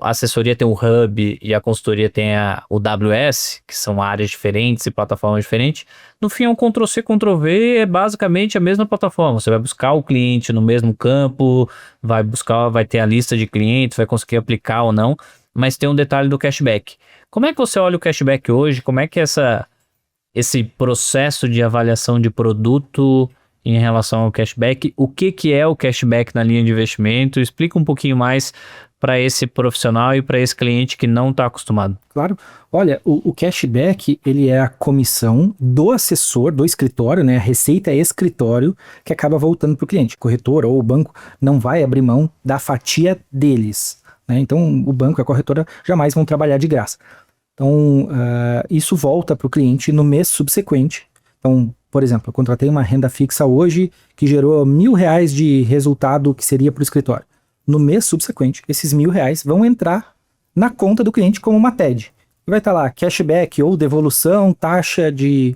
a assessoria tenha o hub e a consultoria tenha o WS, que são áreas diferentes e plataformas diferentes, no fim é um Ctrl+C, Ctrl+V, é basicamente a mesma plataforma. Você vai buscar o cliente no mesmo campo, vai ter a lista de clientes, vai conseguir aplicar ou não, mas tem um detalhe do cashback. Como é que você olha o cashback hoje? Como é que esse processo de avaliação de produto em relação ao cashback, o que é o cashback na linha de investimento? Explica um pouquinho mais para esse profissional e para esse cliente que não está acostumado. Claro. Olha, o cashback, ele é a comissão do assessor, do escritório, né? A receita é escritório que acaba voltando para o cliente. Corretora ou o banco não vai abrir mão da fatia deles, né? Então, o banco e a corretora jamais vão trabalhar de graça. Então, isso volta para o cliente no mês subsequente. Então, por exemplo, eu contratei uma renda fixa hoje que gerou R$1.000 de resultado que seria para o escritório. No mês subsequente, esses R$1.000 vão entrar na conta do cliente como uma TED. E vai estar lá cashback ou devolução, taxa de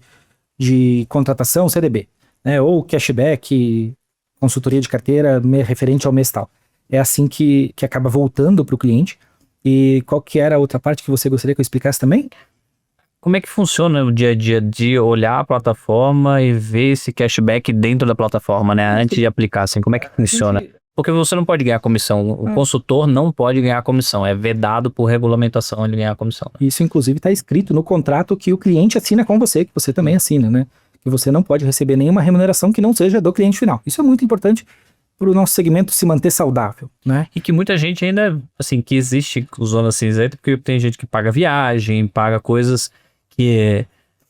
contratação, CDB, né? Ou cashback, consultoria de carteira referente ao mês tal. É assim que acaba voltando para o cliente. E qual que era a outra parte que você gostaria que eu explicasse também? Como é que funciona o dia a dia de olhar a plataforma e ver esse cashback dentro da plataforma, né? Antes de aplicar, assim, como é que funciona? Porque você não pode ganhar comissão, o consultor não pode ganhar comissão, é vedado por regulamentação ele ganhar comissão. Né? Isso, inclusive, está escrito no contrato que o cliente assina com você, que você também assina, né? Que você não pode receber nenhuma remuneração que não seja do cliente final. Isso é muito importante para o nosso segmento se manter saudável, né? E que muita gente ainda, assim, que existe zona cinzenta, porque tem gente que paga viagem, paga coisas que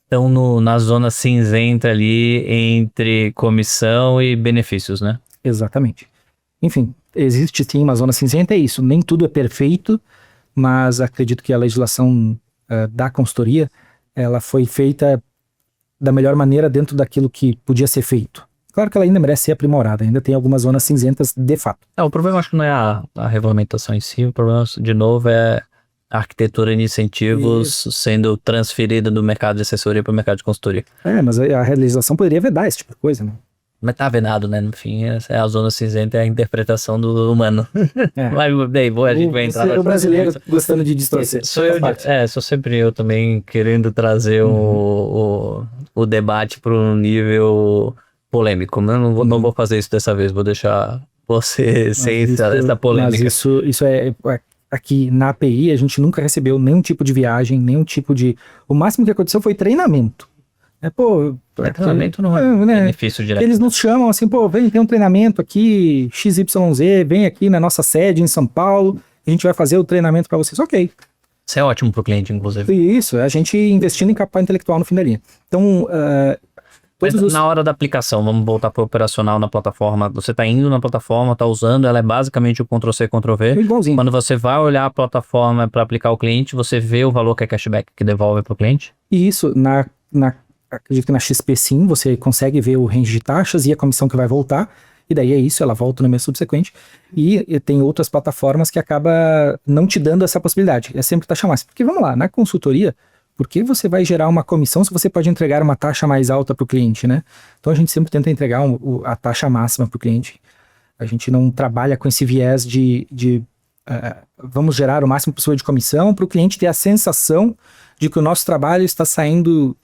estão na zona cinzenta ali entre comissão e benefícios, né? Exatamente. Enfim, existe sim uma zona cinzenta, é isso. Nem tudo é perfeito, mas acredito que a legislação da consultoria, ela foi feita da melhor maneira dentro daquilo que podia ser feito. Claro que ela ainda merece ser aprimorada, ainda tem algumas zonas cinzentas de fato. O problema acho que não é a regulamentação em si, o problema, de novo, é a arquitetura de incentivos sendo transferida do mercado de assessoria para o mercado de consultoria. Mas a legislação poderia vedar esse tipo de coisa, né? Mas tá vedado, né? No fim, essa é a zona cinzenta, é a interpretação do humano. Mas daí, a gente vai entrar... O brasileiro gostando de distorcer. Sou sempre eu também querendo trazer o debate para um nível polêmico. Mas não vou fazer isso dessa vez, vou deixar você sem essa polêmica. Mas isso é... Aqui na API, a gente nunca recebeu nenhum tipo de viagem, nenhum tipo de... O máximo que aconteceu foi treinamento. Treinamento não é benefício direto. Eles nos chamam assim, vem, tem um treinamento aqui, XYZ, vem aqui na nossa sede em São Paulo, a gente vai fazer o treinamento para vocês. Ok. Isso é ótimo para o cliente, inclusive. Isso, a gente investindo em capital intelectual no fim da linha. Então, na hora da aplicação, vamos voltar para o operacional na plataforma. Você está indo na plataforma, está usando, ela é basicamente o Ctrl+C, Ctrl+V. Igualzinho. Quando você vai olhar a plataforma para aplicar o cliente, você vê o valor que é cashback que devolve para o cliente? E isso, acredito que na XP sim, você consegue ver o range de taxas e a comissão que vai voltar, e daí é isso, ela volta no mês subsequente. E tem outras plataformas que acaba não te dando essa possibilidade, é sempre taxa máxima. Porque vamos lá, na consultoria, por que você vai gerar uma comissão se você pode entregar uma taxa mais alta para o cliente, né? Então a gente sempre tenta entregar a taxa máxima para o cliente. A gente não trabalha com esse viés de vamos gerar o máximo possível de comissão para o cliente ter a sensação de que o nosso trabalho está saindo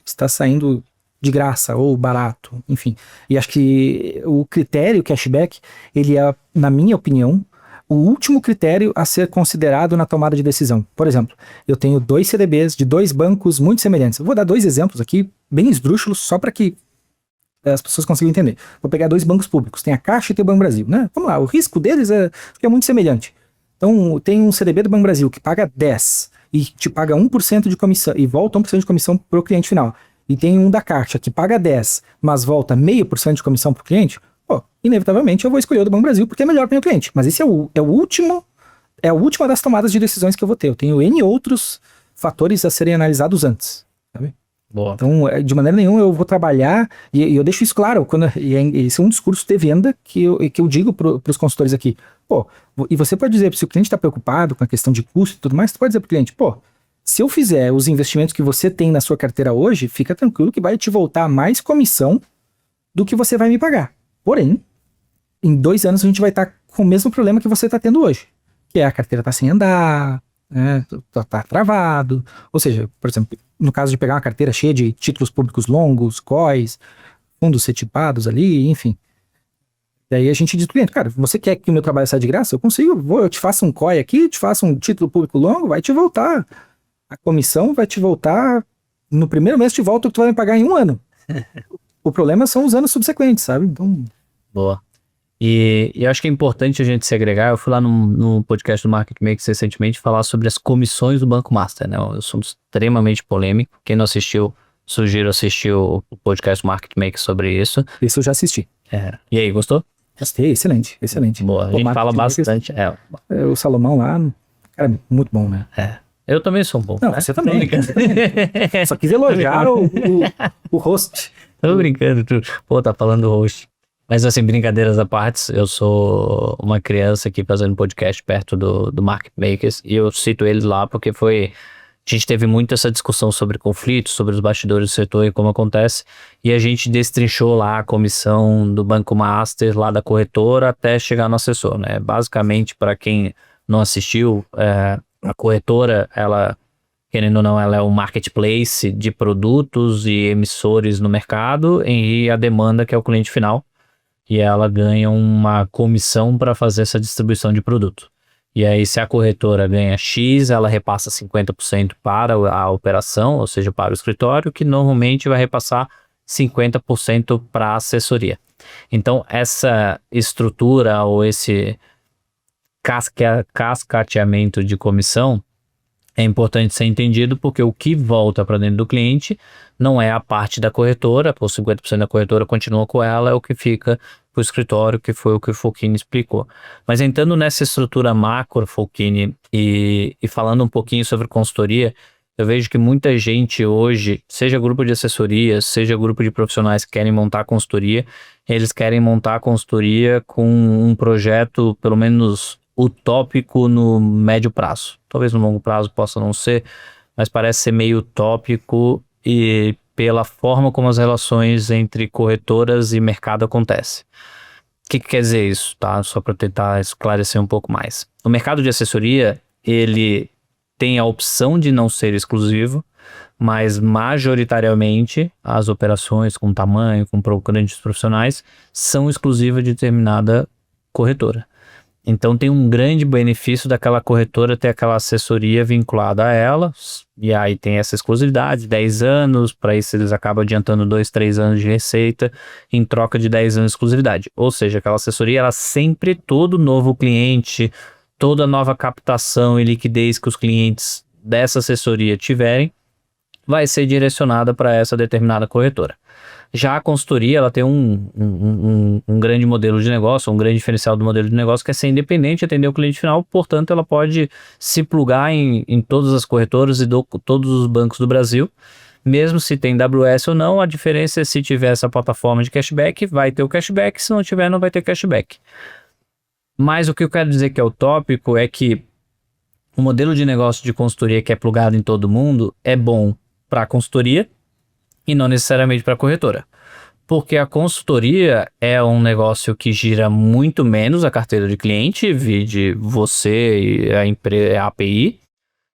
de graça ou barato, enfim. E acho que o critério cashback, ele é, na minha opinião, o último critério a ser considerado na tomada de decisão. Por exemplo, eu tenho 2 CDBs de 2 bancos muito semelhantes. Eu vou dar 2 exemplos aqui, bem esdrúxulos, só para que as pessoas consigam entender. Vou pegar 2 bancos públicos, tem a Caixa e tem o Banco Brasil, né? Vamos lá, o risco deles é muito semelhante. Então, tem um CDB do Banco Brasil que paga 10 e te paga 1% de comissão, e volta 1% de comissão para o cliente final. E tem um da Caixa que paga 10, mas volta 0,5% de comissão para o cliente, inevitavelmente eu vou escolher o do Banco Brasil porque é melhor para o meu cliente. Mas esse é a última das tomadas de decisões que eu vou ter. Eu tenho N outros fatores a serem analisados antes, sabe? Boa. Então, de maneira nenhuma eu vou trabalhar, e eu deixo isso claro, esse é um discurso de venda que eu digo para os consultores aqui. E você pode dizer, se o cliente está preocupado com a questão de custo e tudo mais, você pode dizer para o cliente, se eu fizer os investimentos que você tem na sua carteira hoje, fica tranquilo que vai te voltar mais comissão do que você vai me pagar. Porém, em 2 anos a gente vai estar com o mesmo problema que você está tendo hoje, que é a carteira está sem andar, né, tá travado. Ou seja, por exemplo, no caso de pegar uma carteira cheia de títulos públicos longos, COIs, fundos retipados ali, enfim. E aí a gente diz pro cliente, cara, você quer que o meu trabalho saia de graça? Eu consigo, eu te faço um COI aqui, te faço um título público longo, vai te voltar. A comissão vai te voltar, no primeiro mês te volta o que tu vai me pagar em 1 ano. O problema são os anos subsequentes, sabe? Então... Boa. E eu acho que é importante a gente segregar. Eu fui lá no podcast do Market Makers recentemente falar sobre as comissões do Banco Master, né? Um assunto extremamente polêmico. Quem não assistiu, sugiro assistir o podcast do Market Makers sobre isso. Isso eu já assisti. E aí, gostou? Gostei, excelente. Boa, a gente fala bastante. O Salomão lá, cara, muito bom, né? Eu também sou um pouco. Não, né? Você também. Só quis elogiar o host. Tô brincando, tu. Tá falando do host. Mas assim, brincadeiras à parte, eu sou uma criança aqui fazendo podcast perto do Market Makers e eu cito eles lá porque a gente teve muito essa discussão sobre conflitos, sobre os bastidores do setor e como acontece, e a gente destrinchou lá a comissão do Banco Master, lá da corretora, até chegar no assessor, né? Basicamente, para quem não assistiu, a corretora, ela, querendo ou não, ela é um marketplace de produtos e emissores no mercado, e a demanda que é o cliente final. E ela ganha uma comissão para fazer essa distribuição de produto. E aí, se a corretora ganha X, ela repassa 50% para a operação, ou seja, para o escritório, que normalmente vai repassar 50% para a assessoria. Então, essa estrutura ou esse cascateamento de comissão é importante ser entendido porque o que volta para dentro do cliente não é a parte da corretora, por 50% da corretora continua com ela, é o que fica para o escritório, que foi o que o Folchini explicou. Mas entrando nessa estrutura macro, Folchini, e falando um pouquinho sobre consultoria, eu vejo que muita gente hoje, seja grupo de assessoria, seja grupo de profissionais que querem montar consultoria, eles querem montar consultoria com um projeto, pelo menos utópico no médio prazo. Talvez no longo prazo possa não ser, mas parece ser meio utópico e pela forma como as relações entre corretoras e mercado acontecem. O que quer dizer isso, tá? Só para tentar esclarecer um pouco mais. O mercado de assessoria, ele tem a opção de não ser exclusivo, mas majoritariamente as operações com tamanho, com grandes profissionais, são exclusivas de determinada corretora. Então tem um grande benefício daquela corretora ter aquela assessoria vinculada a ela, e aí tem essa exclusividade, 10 anos, para isso eles acabam adiantando 2, 3 anos de receita em troca de 10 anos de exclusividade. Ou seja, aquela assessoria, ela sempre, todo novo cliente, toda nova captação e liquidez que os clientes dessa assessoria tiverem, vai ser direcionada para essa determinada corretora. Já a consultoria, ela tem um grande modelo de negócio, um grande diferencial do modelo de negócio, que é ser independente, atender o cliente final, portanto, ela pode se plugar em todas as corretoras e todos os bancos do Brasil, mesmo se tem WS ou não, a diferença é se tiver essa plataforma de cashback, vai ter o cashback, se não tiver, não vai ter cashback. Mas o que eu quero dizer que é utópico é que o modelo de negócio de consultoria que é plugado em todo mundo é bom para a consultoria, e não necessariamente para a corretora. Porque a consultoria é um negócio que gira muito menos a carteira de cliente, vide você e a API,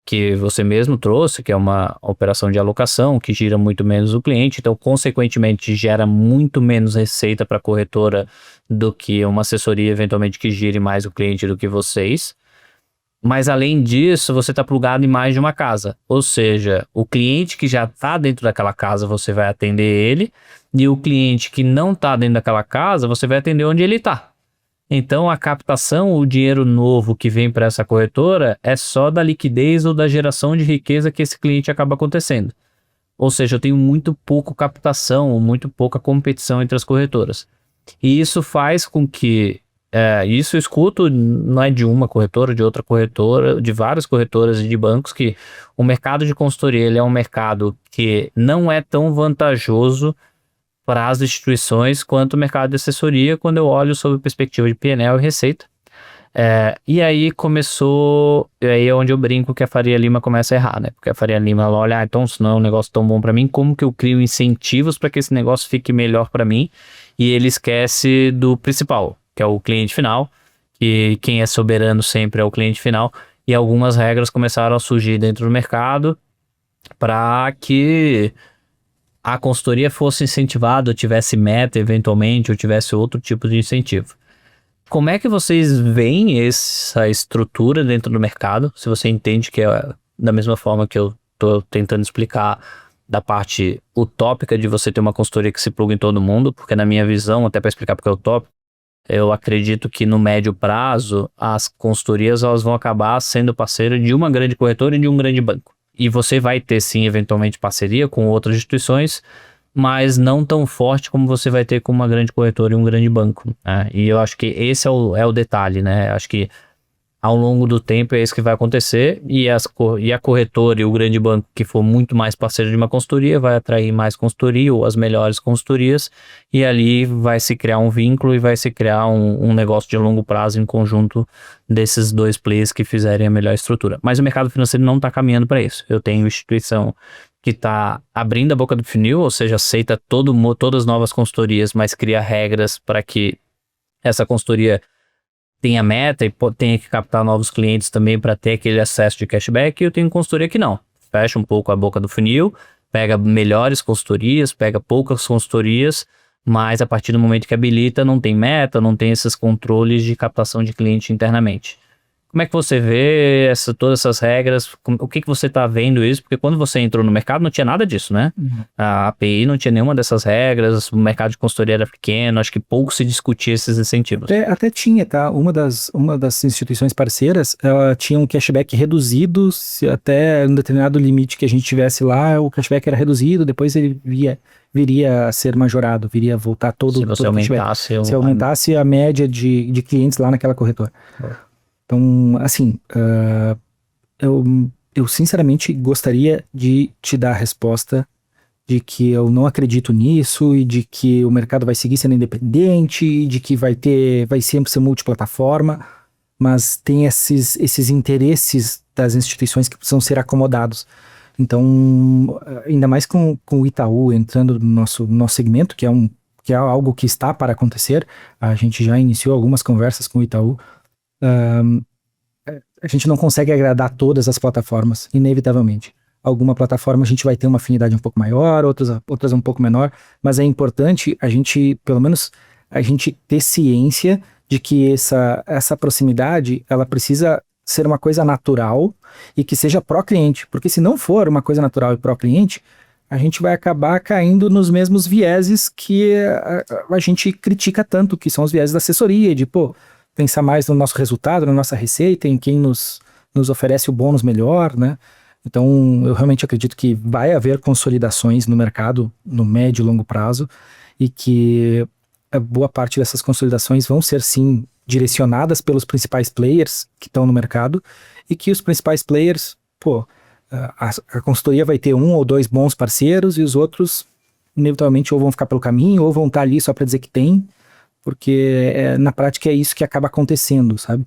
que você mesmo trouxe, que é uma operação de alocação, que gira muito menos o cliente, então, consequentemente, gera muito menos receita para a corretora do que uma assessoria, eventualmente, que gire mais o cliente do que vocês. Mas além disso, você está plugado em mais de uma casa. Ou seja, o cliente que já está dentro daquela casa, você vai atender ele. E o cliente que não está dentro daquela casa, você vai atender onde ele está. Então, a captação, o dinheiro novo que vem para essa corretora é só da liquidez ou da geração de riqueza que esse cliente acaba acontecendo. Ou seja, eu tenho muito pouco captação, ou muito pouca competição entre as corretoras. E isso faz com que... isso eu escuto, não é de uma corretora, de outra corretora, de várias corretoras e de bancos, que o mercado de consultoria ele é um mercado que não é tão vantajoso para as instituições quanto o mercado de assessoria, quando eu olho sob a perspectiva de P&L e receita. E aí aí é onde eu brinco que a Faria Lima começa a errar, né? Porque a Faria Lima ela olha, então isso não é um negócio tão bom para mim, como que eu crio incentivos para que esse negócio fique melhor para mim? E ele esquece do principal, que é o cliente final, que quem é soberano sempre é o cliente final, e algumas regras começaram a surgir dentro do mercado para que a consultoria fosse incentivada, ou tivesse meta eventualmente, ou tivesse outro tipo de incentivo. Como é que vocês veem essa estrutura dentro do mercado? Se você entende que é da mesma forma que eu estou tentando explicar da parte utópica de você ter uma consultoria que se pluga em todo mundo, porque na minha visão, até para explicar porque é utópico, eu acredito que no médio prazo as consultorias elas vão acabar sendo parceiro de uma grande corretora e de um grande banco. E você vai ter sim eventualmente parceria com outras instituições, mas não tão forte como você vai ter com uma grande corretora e um grande banco, né? E eu acho que esse é o detalhe, né? Acho que ao longo do tempo é isso que vai acontecer e a corretora e o grande banco que for muito mais parceiro de uma consultoria vai atrair mais consultoria ou as melhores consultorias e ali vai se criar um vínculo e vai se criar um negócio de longo prazo em conjunto desses dois players que fizerem a melhor estrutura. Mas o mercado financeiro não está caminhando para isso. Eu tenho instituição que está abrindo a boca do funil, ou seja, aceita todas as novas consultorias, mas cria regras para que essa consultoria tenha meta e tenha que captar novos clientes também para ter aquele acesso de cashback. E eu tenho consultoria que não. Fecha um pouco a boca do funil, pega melhores consultorias, pega poucas consultorias, mas a partir do momento que habilita não tem meta, não tem esses controles de captação de cliente internamente. Como é que você vê todas essas regras? O que você está vendo isso? Porque quando você entrou no mercado não tinha nada disso, né? A API não tinha nenhuma dessas regras, o mercado de consultoria era pequeno, acho que pouco se discutia esses incentivos. Até tinha, tá? Uma das instituições parceiras, ela tinha um cashback reduzido, se até um determinado limite que a gente tivesse lá, o cashback era reduzido, depois ele viria a ser majorado, viria a voltar todo Se você todo aumentasse... se aumentasse a média de clientes lá naquela corretora. Então, assim, eu sinceramente gostaria de te dar a resposta de que eu não acredito nisso e de que o mercado vai seguir sendo independente e de que vai sempre ser multiplataforma, mas tem esses interesses das instituições que precisam ser acomodados. Então, ainda mais com o Itaú entrando no nosso segmento, que é algo que está para acontecer, a gente já iniciou algumas conversas com o Itaú, a gente não consegue agradar todas as plataformas, inevitavelmente. Alguma plataforma a gente vai ter uma afinidade um pouco maior, outras um pouco menor, mas é importante a gente, pelo menos, a gente ter ciência de que essa proximidade, ela precisa ser uma coisa natural e que seja pró-cliente, porque se não for uma coisa natural e pró-cliente, a gente vai acabar caindo nos mesmos vieses que a gente critica tanto, que são os vieses da assessoria, de, pensar mais no nosso resultado, na nossa receita, em quem nos oferece o bônus melhor, né? Então, eu realmente acredito que vai haver consolidações no mercado no médio e longo prazo e que a boa parte dessas consolidações vão ser, sim, direcionadas pelos principais players que estão no mercado e que os principais players, a consultoria vai ter 1 ou 2 bons parceiros e os outros, inevitavelmente, ou vão ficar pelo caminho ou vão estar ali só para dizer que tem, porque na prática é isso que acaba acontecendo, sabe?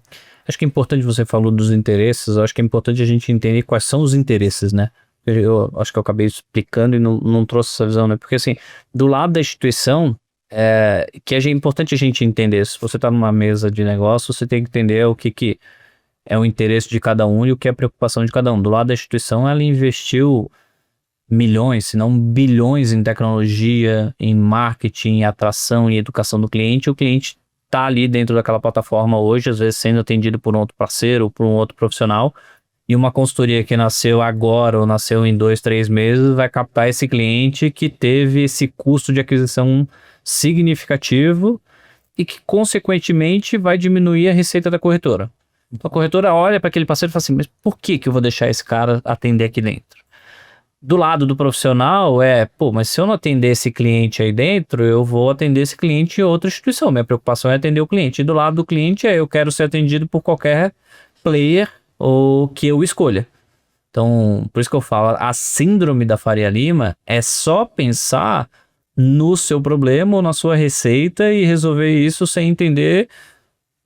Acho que é importante, você falou dos interesses, acho que é importante a gente entender quais são os interesses, né? Eu acho que eu acabei explicando e não trouxe essa visão, né? Porque assim, do lado da instituição, que é importante a gente entender, se você está numa mesa de negócio, você tem que entender o que é o interesse de cada um e o que é a preocupação de cada um. Do lado da instituição, ela investiu milhões, se não bilhões em tecnologia, em marketing, em atração e educação do cliente, o cliente está ali dentro daquela plataforma hoje, às vezes sendo atendido por um outro parceiro ou por um outro profissional, e uma consultoria que nasceu agora ou nasceu em 2, 3 meses vai captar esse cliente que teve esse custo de aquisição significativo e que, consequentemente, vai diminuir a receita da corretora. Então, a corretora olha para aquele parceiro e fala assim, mas por que eu vou deixar esse cara atender aqui dentro? Do lado do profissional mas se eu não atender esse cliente aí dentro, eu vou atender esse cliente em outra instituição. Minha preocupação é atender o cliente. E do lado do cliente eu quero ser atendido por qualquer player ou que eu escolha. Então, por isso que eu falo, a síndrome da Faria Lima é só pensar no seu problema ou na sua receita e resolver isso sem entender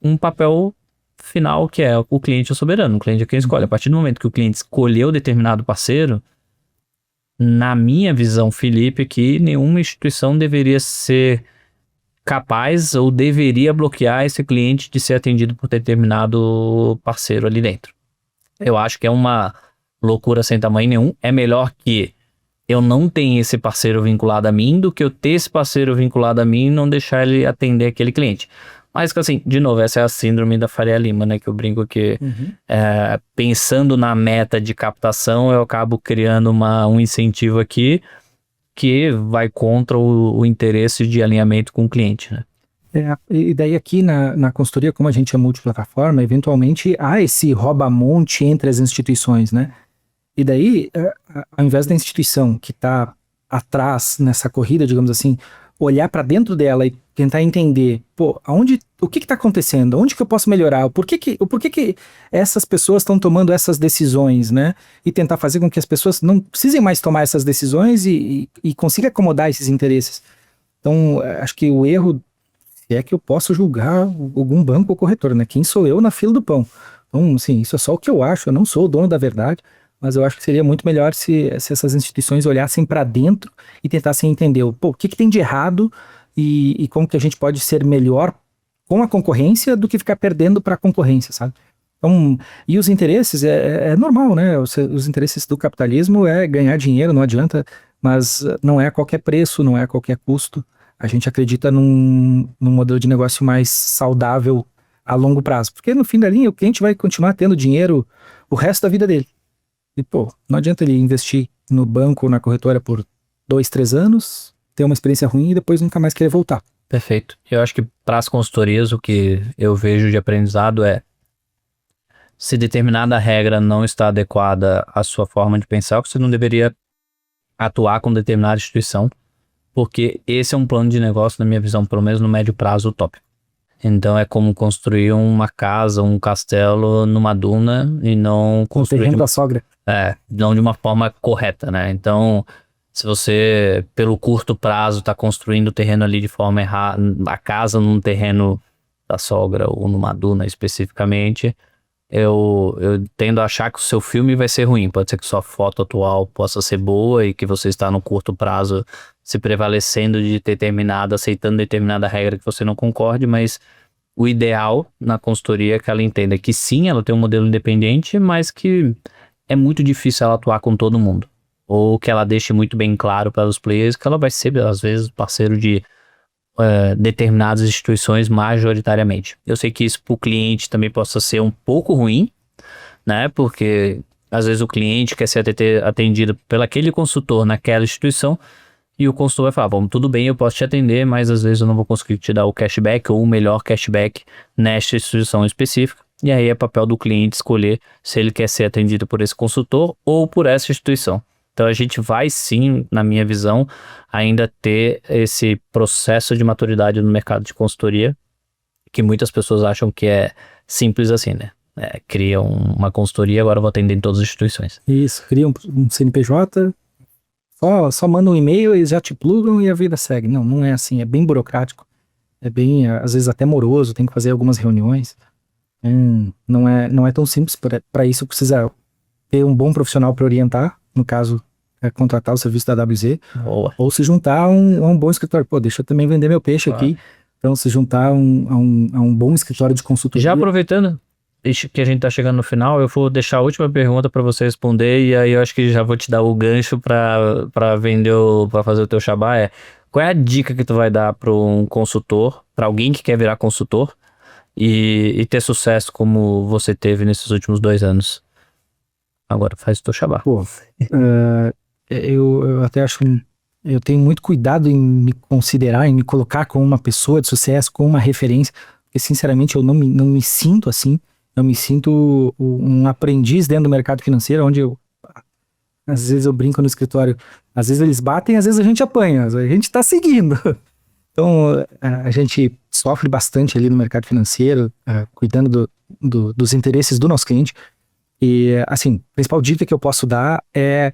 um papel final que é o cliente é o soberano. O cliente é quem escolhe. A partir do momento que o cliente escolheu determinado parceiro, na minha visão, Felipe, que nenhuma instituição deveria ser capaz ou deveria bloquear esse cliente de ser atendido por determinado parceiro ali dentro. Eu acho que é uma loucura sem tamanho nenhum. É melhor que eu não tenha esse parceiro vinculado a mim do que eu ter esse parceiro vinculado a mim e não deixar ele atender aquele cliente. Mas, assim, de novo, essa é a síndrome da Faria Lima, né? Que eu brinco que, pensando na meta de captação, eu acabo criando um incentivo aqui que vai contra o interesse de alinhamento com o cliente, né? E daí aqui na consultoria, como a gente é multiplataforma, eventualmente há esse rouba-monte entre as instituições, né? E daí, ao invés da instituição que está atrás nessa corrida, digamos assim, olhar para dentro dela e tentar entender, o que está acontecendo? Onde que eu posso melhorar? Por que essas pessoas estão tomando essas decisões, né? E tentar fazer com que as pessoas não precisem mais tomar essas decisões e consiga acomodar esses interesses. Então, acho que o erro, se é que eu posso julgar algum banco ou corretor, né? Quem sou eu na fila do pão? Então, assim, isso é só o que eu acho, eu não sou o dono da verdade, mas eu acho que seria muito melhor se essas instituições olhassem para dentro e tentassem entender, o que tem de errado e como que a gente pode ser melhor com a concorrência do que ficar perdendo para a concorrência, sabe? Então, e os interesses, é normal, né? Os interesses do capitalismo é ganhar dinheiro, não adianta, mas não é a qualquer preço, não é a qualquer custo. A gente acredita num modelo de negócio mais saudável a longo prazo. Porque no fim da linha, o cliente vai continuar tendo dinheiro o resto da vida dele. E, pô, não adianta ele investir no banco ou na corretora por 2, 3 anos, ter uma experiência ruim e depois nunca mais querer voltar. Perfeito. Eu acho que para as consultorias o que eu vejo de aprendizado é se determinada regra não está adequada à sua forma de pensar, você não deveria atuar com determinada instituição, porque esse é um plano de negócio, na minha visão, pelo menos no médio prazo, utópico. Então é como construir uma casa, um castelo numa duna e não Com o terreno da sogra. não de uma forma correta, né? Então, se você, pelo curto prazo, está construindo o terreno ali de forma errada, a casa num terreno da sogra ou numa duna especificamente, eu tendo a achar que o seu filme vai ser ruim. Pode ser que sua foto atual possa ser boa e que você está no curto prazo se prevalecendo de aceitando determinada regra que você não concorde, mas o ideal na consultoria é que ela entenda que sim, ela tem um modelo independente, mas que é muito difícil ela atuar com todo mundo. Ou que ela deixe muito bem claro para os players que ela vai ser, às vezes, parceiro de determinadas instituições majoritariamente. Eu sei que isso para o cliente também possa ser um pouco ruim, né? Porque às vezes o cliente quer ser atendido pelo aquele consultor naquela instituição e o consultor vai falar, bom, tudo bem, eu posso te atender, mas às vezes eu não vou conseguir te dar o cashback ou o melhor cashback nesta instituição específica. E aí é papel do cliente escolher se ele quer ser atendido por esse consultor ou por essa instituição. Então a gente vai sim, na minha visão, ainda ter esse processo de maturidade no mercado de consultoria, que muitas pessoas acham que é simples assim, né? Cria uma consultoria, agora eu vou atender em todas as instituições. Isso, cria um CNPJ, só manda um e-mail e já te plugam e a vida segue. Não, não é assim, é bem burocrático, é bem, às vezes até moroso, tem que fazer algumas reuniões. Não é tão simples, para isso precisa ter um bom profissional para orientar, no caso, contratar o serviço da WZ, Boa. ou se juntar a um bom escritório. Pô, deixa eu também vender meu peixe aqui. Então, se juntar a um bom escritório de consultoria. Já aproveitando que a gente tá chegando no final, eu vou deixar a última pergunta para você responder, e aí eu acho que já vou te dar o gancho para vender, para fazer o teu jabá. Qual é a dica que tu vai dar para um consultor, para alguém que quer virar consultor e ter sucesso como você teve nesses últimos 2 anos? Agora faz o teu jabá. Pô, eu até acho, eu tenho muito cuidado em me considerar, em me colocar como uma pessoa de sucesso, como uma referência, porque sinceramente eu não me sinto assim. Eu me sinto um aprendiz dentro do mercado financeiro, onde às vezes eu brinco no escritório, às vezes eles batem, às vezes a gente apanha, a gente tá seguindo. Então a gente sofre bastante ali no mercado financeiro, cuidando dos interesses do nosso cliente. E assim, a principal dica que eu posso dar é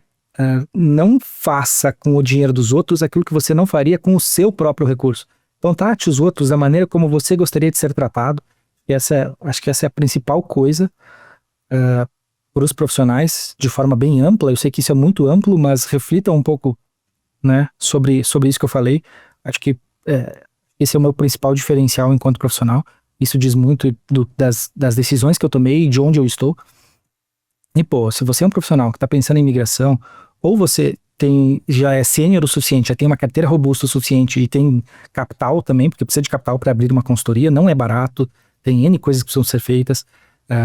não faça com o dinheiro dos outros aquilo que você não faria com o seu próprio recurso. Então trate os outros da maneira como você gostaria de ser tratado. Acho que essa é a principal coisa para os profissionais, de forma bem ampla. Eu sei que isso é muito amplo, mas reflitam um pouco, né, sobre isso que eu falei. Acho que esse é o meu principal diferencial enquanto profissional. Isso diz muito das decisões que eu tomei e de onde eu estou. E pô, se você é um profissional que está pensando em migração, ou você já é sênior o suficiente, já tem uma carteira robusta o suficiente e tem capital também, porque precisa de capital para abrir uma consultoria, não é barato, tem N coisas que precisam ser feitas,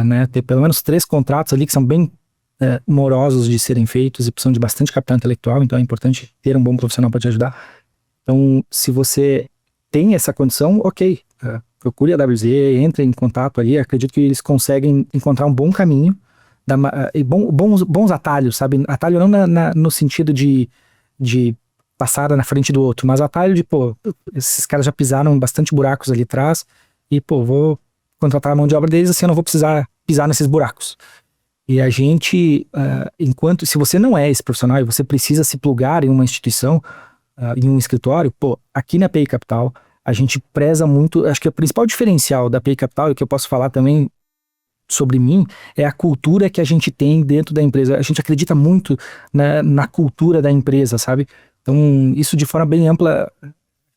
né? Ter pelo menos 3 contratos ali que são bem morosos de serem feitos e precisam de bastante capital intelectual, então é importante ter um bom profissional para te ajudar. Então, se você tem essa condição, ok, procure a WZ, entre em contato ali, acredito que eles conseguem encontrar um bom caminho, e bons atalhos, sabe? Atalho não no sentido de passar na frente do outro, mas atalho de, pô, esses caras já pisaram bastante buracos ali atrás e, pô, vou contratar a mão de obra deles, assim eu não vou precisar pisar nesses buracos. E a gente, se você não é esse profissional e você precisa se plugar em uma instituição, em um escritório, pô, aqui na PI Capital, a gente preza muito, acho que o principal diferencial da PI Capital, e que eu posso falar também sobre mim, é a cultura que a gente tem dentro da empresa. A gente acredita muito na cultura da empresa, sabe? Então, isso de forma bem ampla,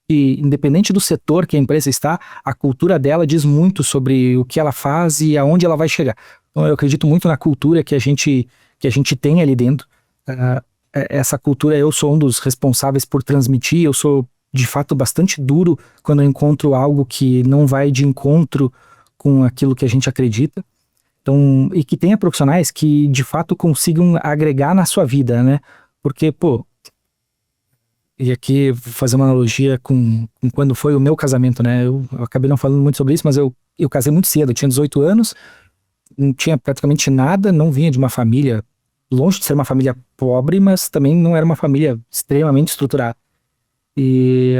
e independente do setor que a empresa está, a cultura dela diz muito sobre o que ela faz e aonde ela vai chegar. Então, eu acredito muito na cultura que a gente tem ali dentro. Essa cultura, eu sou um dos responsáveis por transmitir. Eu sou, de fato, bastante duro quando eu encontro algo que não vai de encontro com aquilo que a gente acredita. Então, e que tenha profissionais que de fato consigam agregar na sua vida, né? Porque, pô, e aqui vou fazer uma analogia com quando foi o meu casamento, né? Eu acabei não falando muito sobre isso, mas eu casei muito cedo, eu tinha 18 anos, não tinha praticamente nada, não vinha de uma família, longe de ser uma família pobre, mas também não era uma família extremamente estruturada. E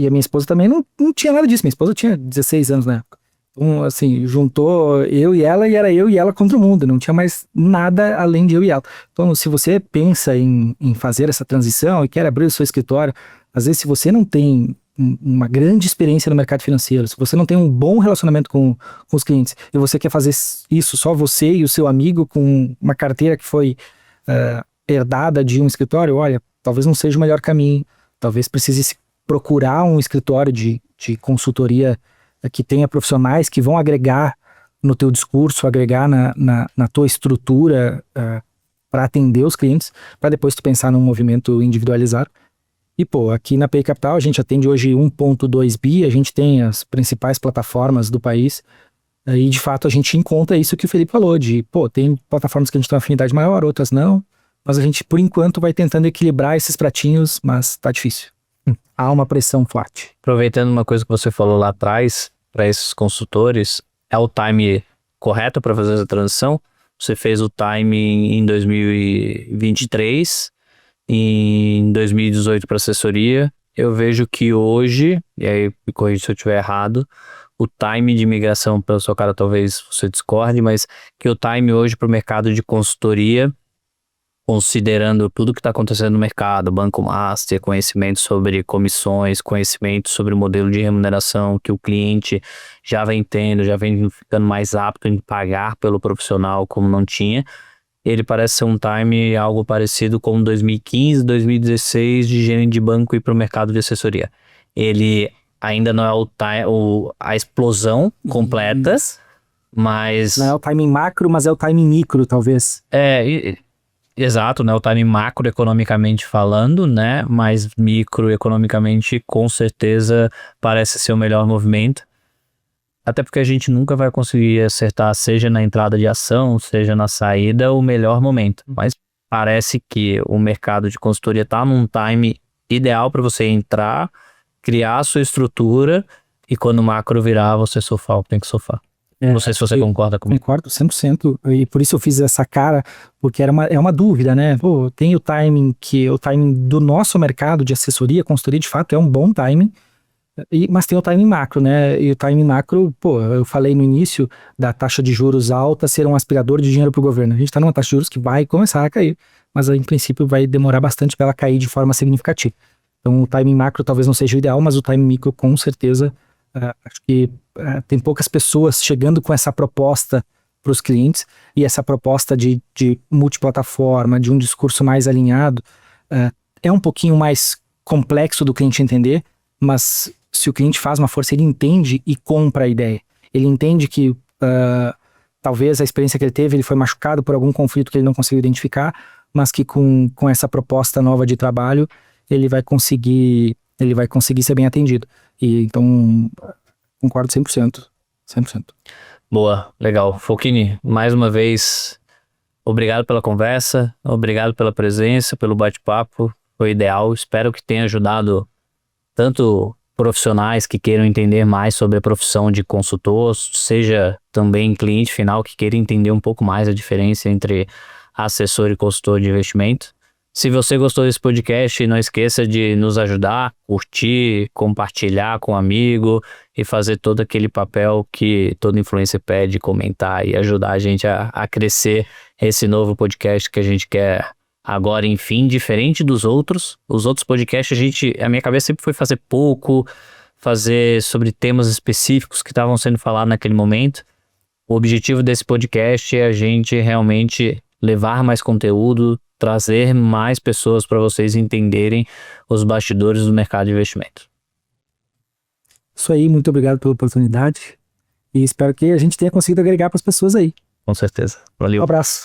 a minha esposa também não tinha nada disso, minha esposa tinha 16 anos na época. Então, assim, juntou eu e ela, e era eu e ela contra o mundo, não tinha mais nada além de eu e ela. Então, se você pensa em fazer essa transição e quer abrir o seu escritório, às vezes, se você não tem uma grande experiência no mercado financeiro, se você não tem um bom relacionamento com os clientes, e você quer fazer isso só você e o seu amigo com uma carteira que foi herdada de um escritório, olha, talvez não seja o melhor caminho, talvez precise procurar um escritório de consultoria que tenha profissionais que vão agregar no teu discurso, agregar na tua estrutura para atender os clientes, para depois tu pensar num movimento individualizado. E, pô, aqui na Pay Capital a gente atende hoje 1.2 bi, a gente tem as principais plataformas do país, e de fato a gente encontra isso que o Felipe falou, de, pô, tem plataformas que a gente tem uma afinidade maior, outras não, mas a gente, por enquanto, vai tentando equilibrar esses pratinhos, mas tá difícil. Há uma pressão forte. Aproveitando uma coisa que você falou lá atrás, para esses consultores, é o time correto para fazer essa transição? Você fez o time em 2023, em 2018 para assessoria. Eu vejo que hoje, e aí me corrija se eu estiver errado, o time de migração, pela sua cara talvez você discorde, mas que o time hoje para o mercado de consultoria, considerando tudo que está acontecendo no mercado, Banco Master, conhecimento sobre comissões, conhecimento sobre o modelo de remuneração que o cliente já vem tendo, já vem ficando mais apto em pagar pelo profissional como não tinha, ele parece ser um time algo parecido com 2015, 2016 de gerente de banco e para o mercado de assessoria. Ele ainda não é a explosão completa, mas... Não é o timing macro, mas é o timing micro, talvez. Exato, né? O timing macroeconomicamente falando, né? Mas microeconomicamente, com certeza, parece ser o melhor movimento. Até porque a gente nunca vai conseguir acertar, seja na entrada de ação, seja na saída, o melhor momento. Mas parece que o mercado de consultoria está num time ideal para você entrar, criar a sua estrutura e quando o macro virar, você surfar o que tem que surfar. Não sei se você concorda comigo. Concordo 100%, e por isso eu fiz essa cara, porque é uma dúvida, né? Pô, tem o timing do nosso mercado de assessoria, consultoria, de fato é um bom timing, mas tem o timing macro, né? E o timing macro, pô, eu falei no início da taxa de juros alta ser um aspirador de dinheiro para o governo. A gente está numa taxa de juros que vai começar a cair, mas em princípio vai demorar bastante para ela cair de forma significativa. Então o timing macro talvez não seja o ideal, mas o timing micro com certeza, acho que tem poucas pessoas chegando com essa proposta para os clientes, e essa proposta de multiplataforma, de um discurso mais alinhado, é um pouquinho mais complexo do cliente entender, mas se o cliente faz uma força, ele entende e compra a ideia. Ele entende que talvez a experiência que ele teve, ele foi machucado por algum conflito que ele não conseguiu identificar, mas que com essa proposta nova de trabalho, ele vai conseguir ser bem atendido. E então, concordo 100%. 100%. Boa, legal. Fouquini, mais uma vez, obrigado pela conversa, obrigado pela presença, pelo bate-papo, foi ideal. Espero que tenha ajudado tanto profissionais que queiram entender mais sobre a profissão de consultor, seja também cliente final que queira entender um pouco mais a diferença entre assessor e consultor de investimento. Se você gostou desse podcast, não esqueça de nos ajudar, curtir, compartilhar com um amigo e fazer todo aquele papel que todo influencer pede, comentar e ajudar a gente a crescer esse novo podcast que a gente quer agora, enfim, diferente dos outros. Os outros podcasts, a minha cabeça sempre foi fazer pouco, fazer sobre temas específicos que estavam sendo falados naquele momento. O objetivo desse podcast é a gente realmente levar mais conteúdo, trazer mais pessoas para vocês entenderem os bastidores do mercado de investimento. Isso aí, muito obrigado pela oportunidade e espero que a gente tenha conseguido agregar para as pessoas aí. Com certeza. Valeu. Um abraço.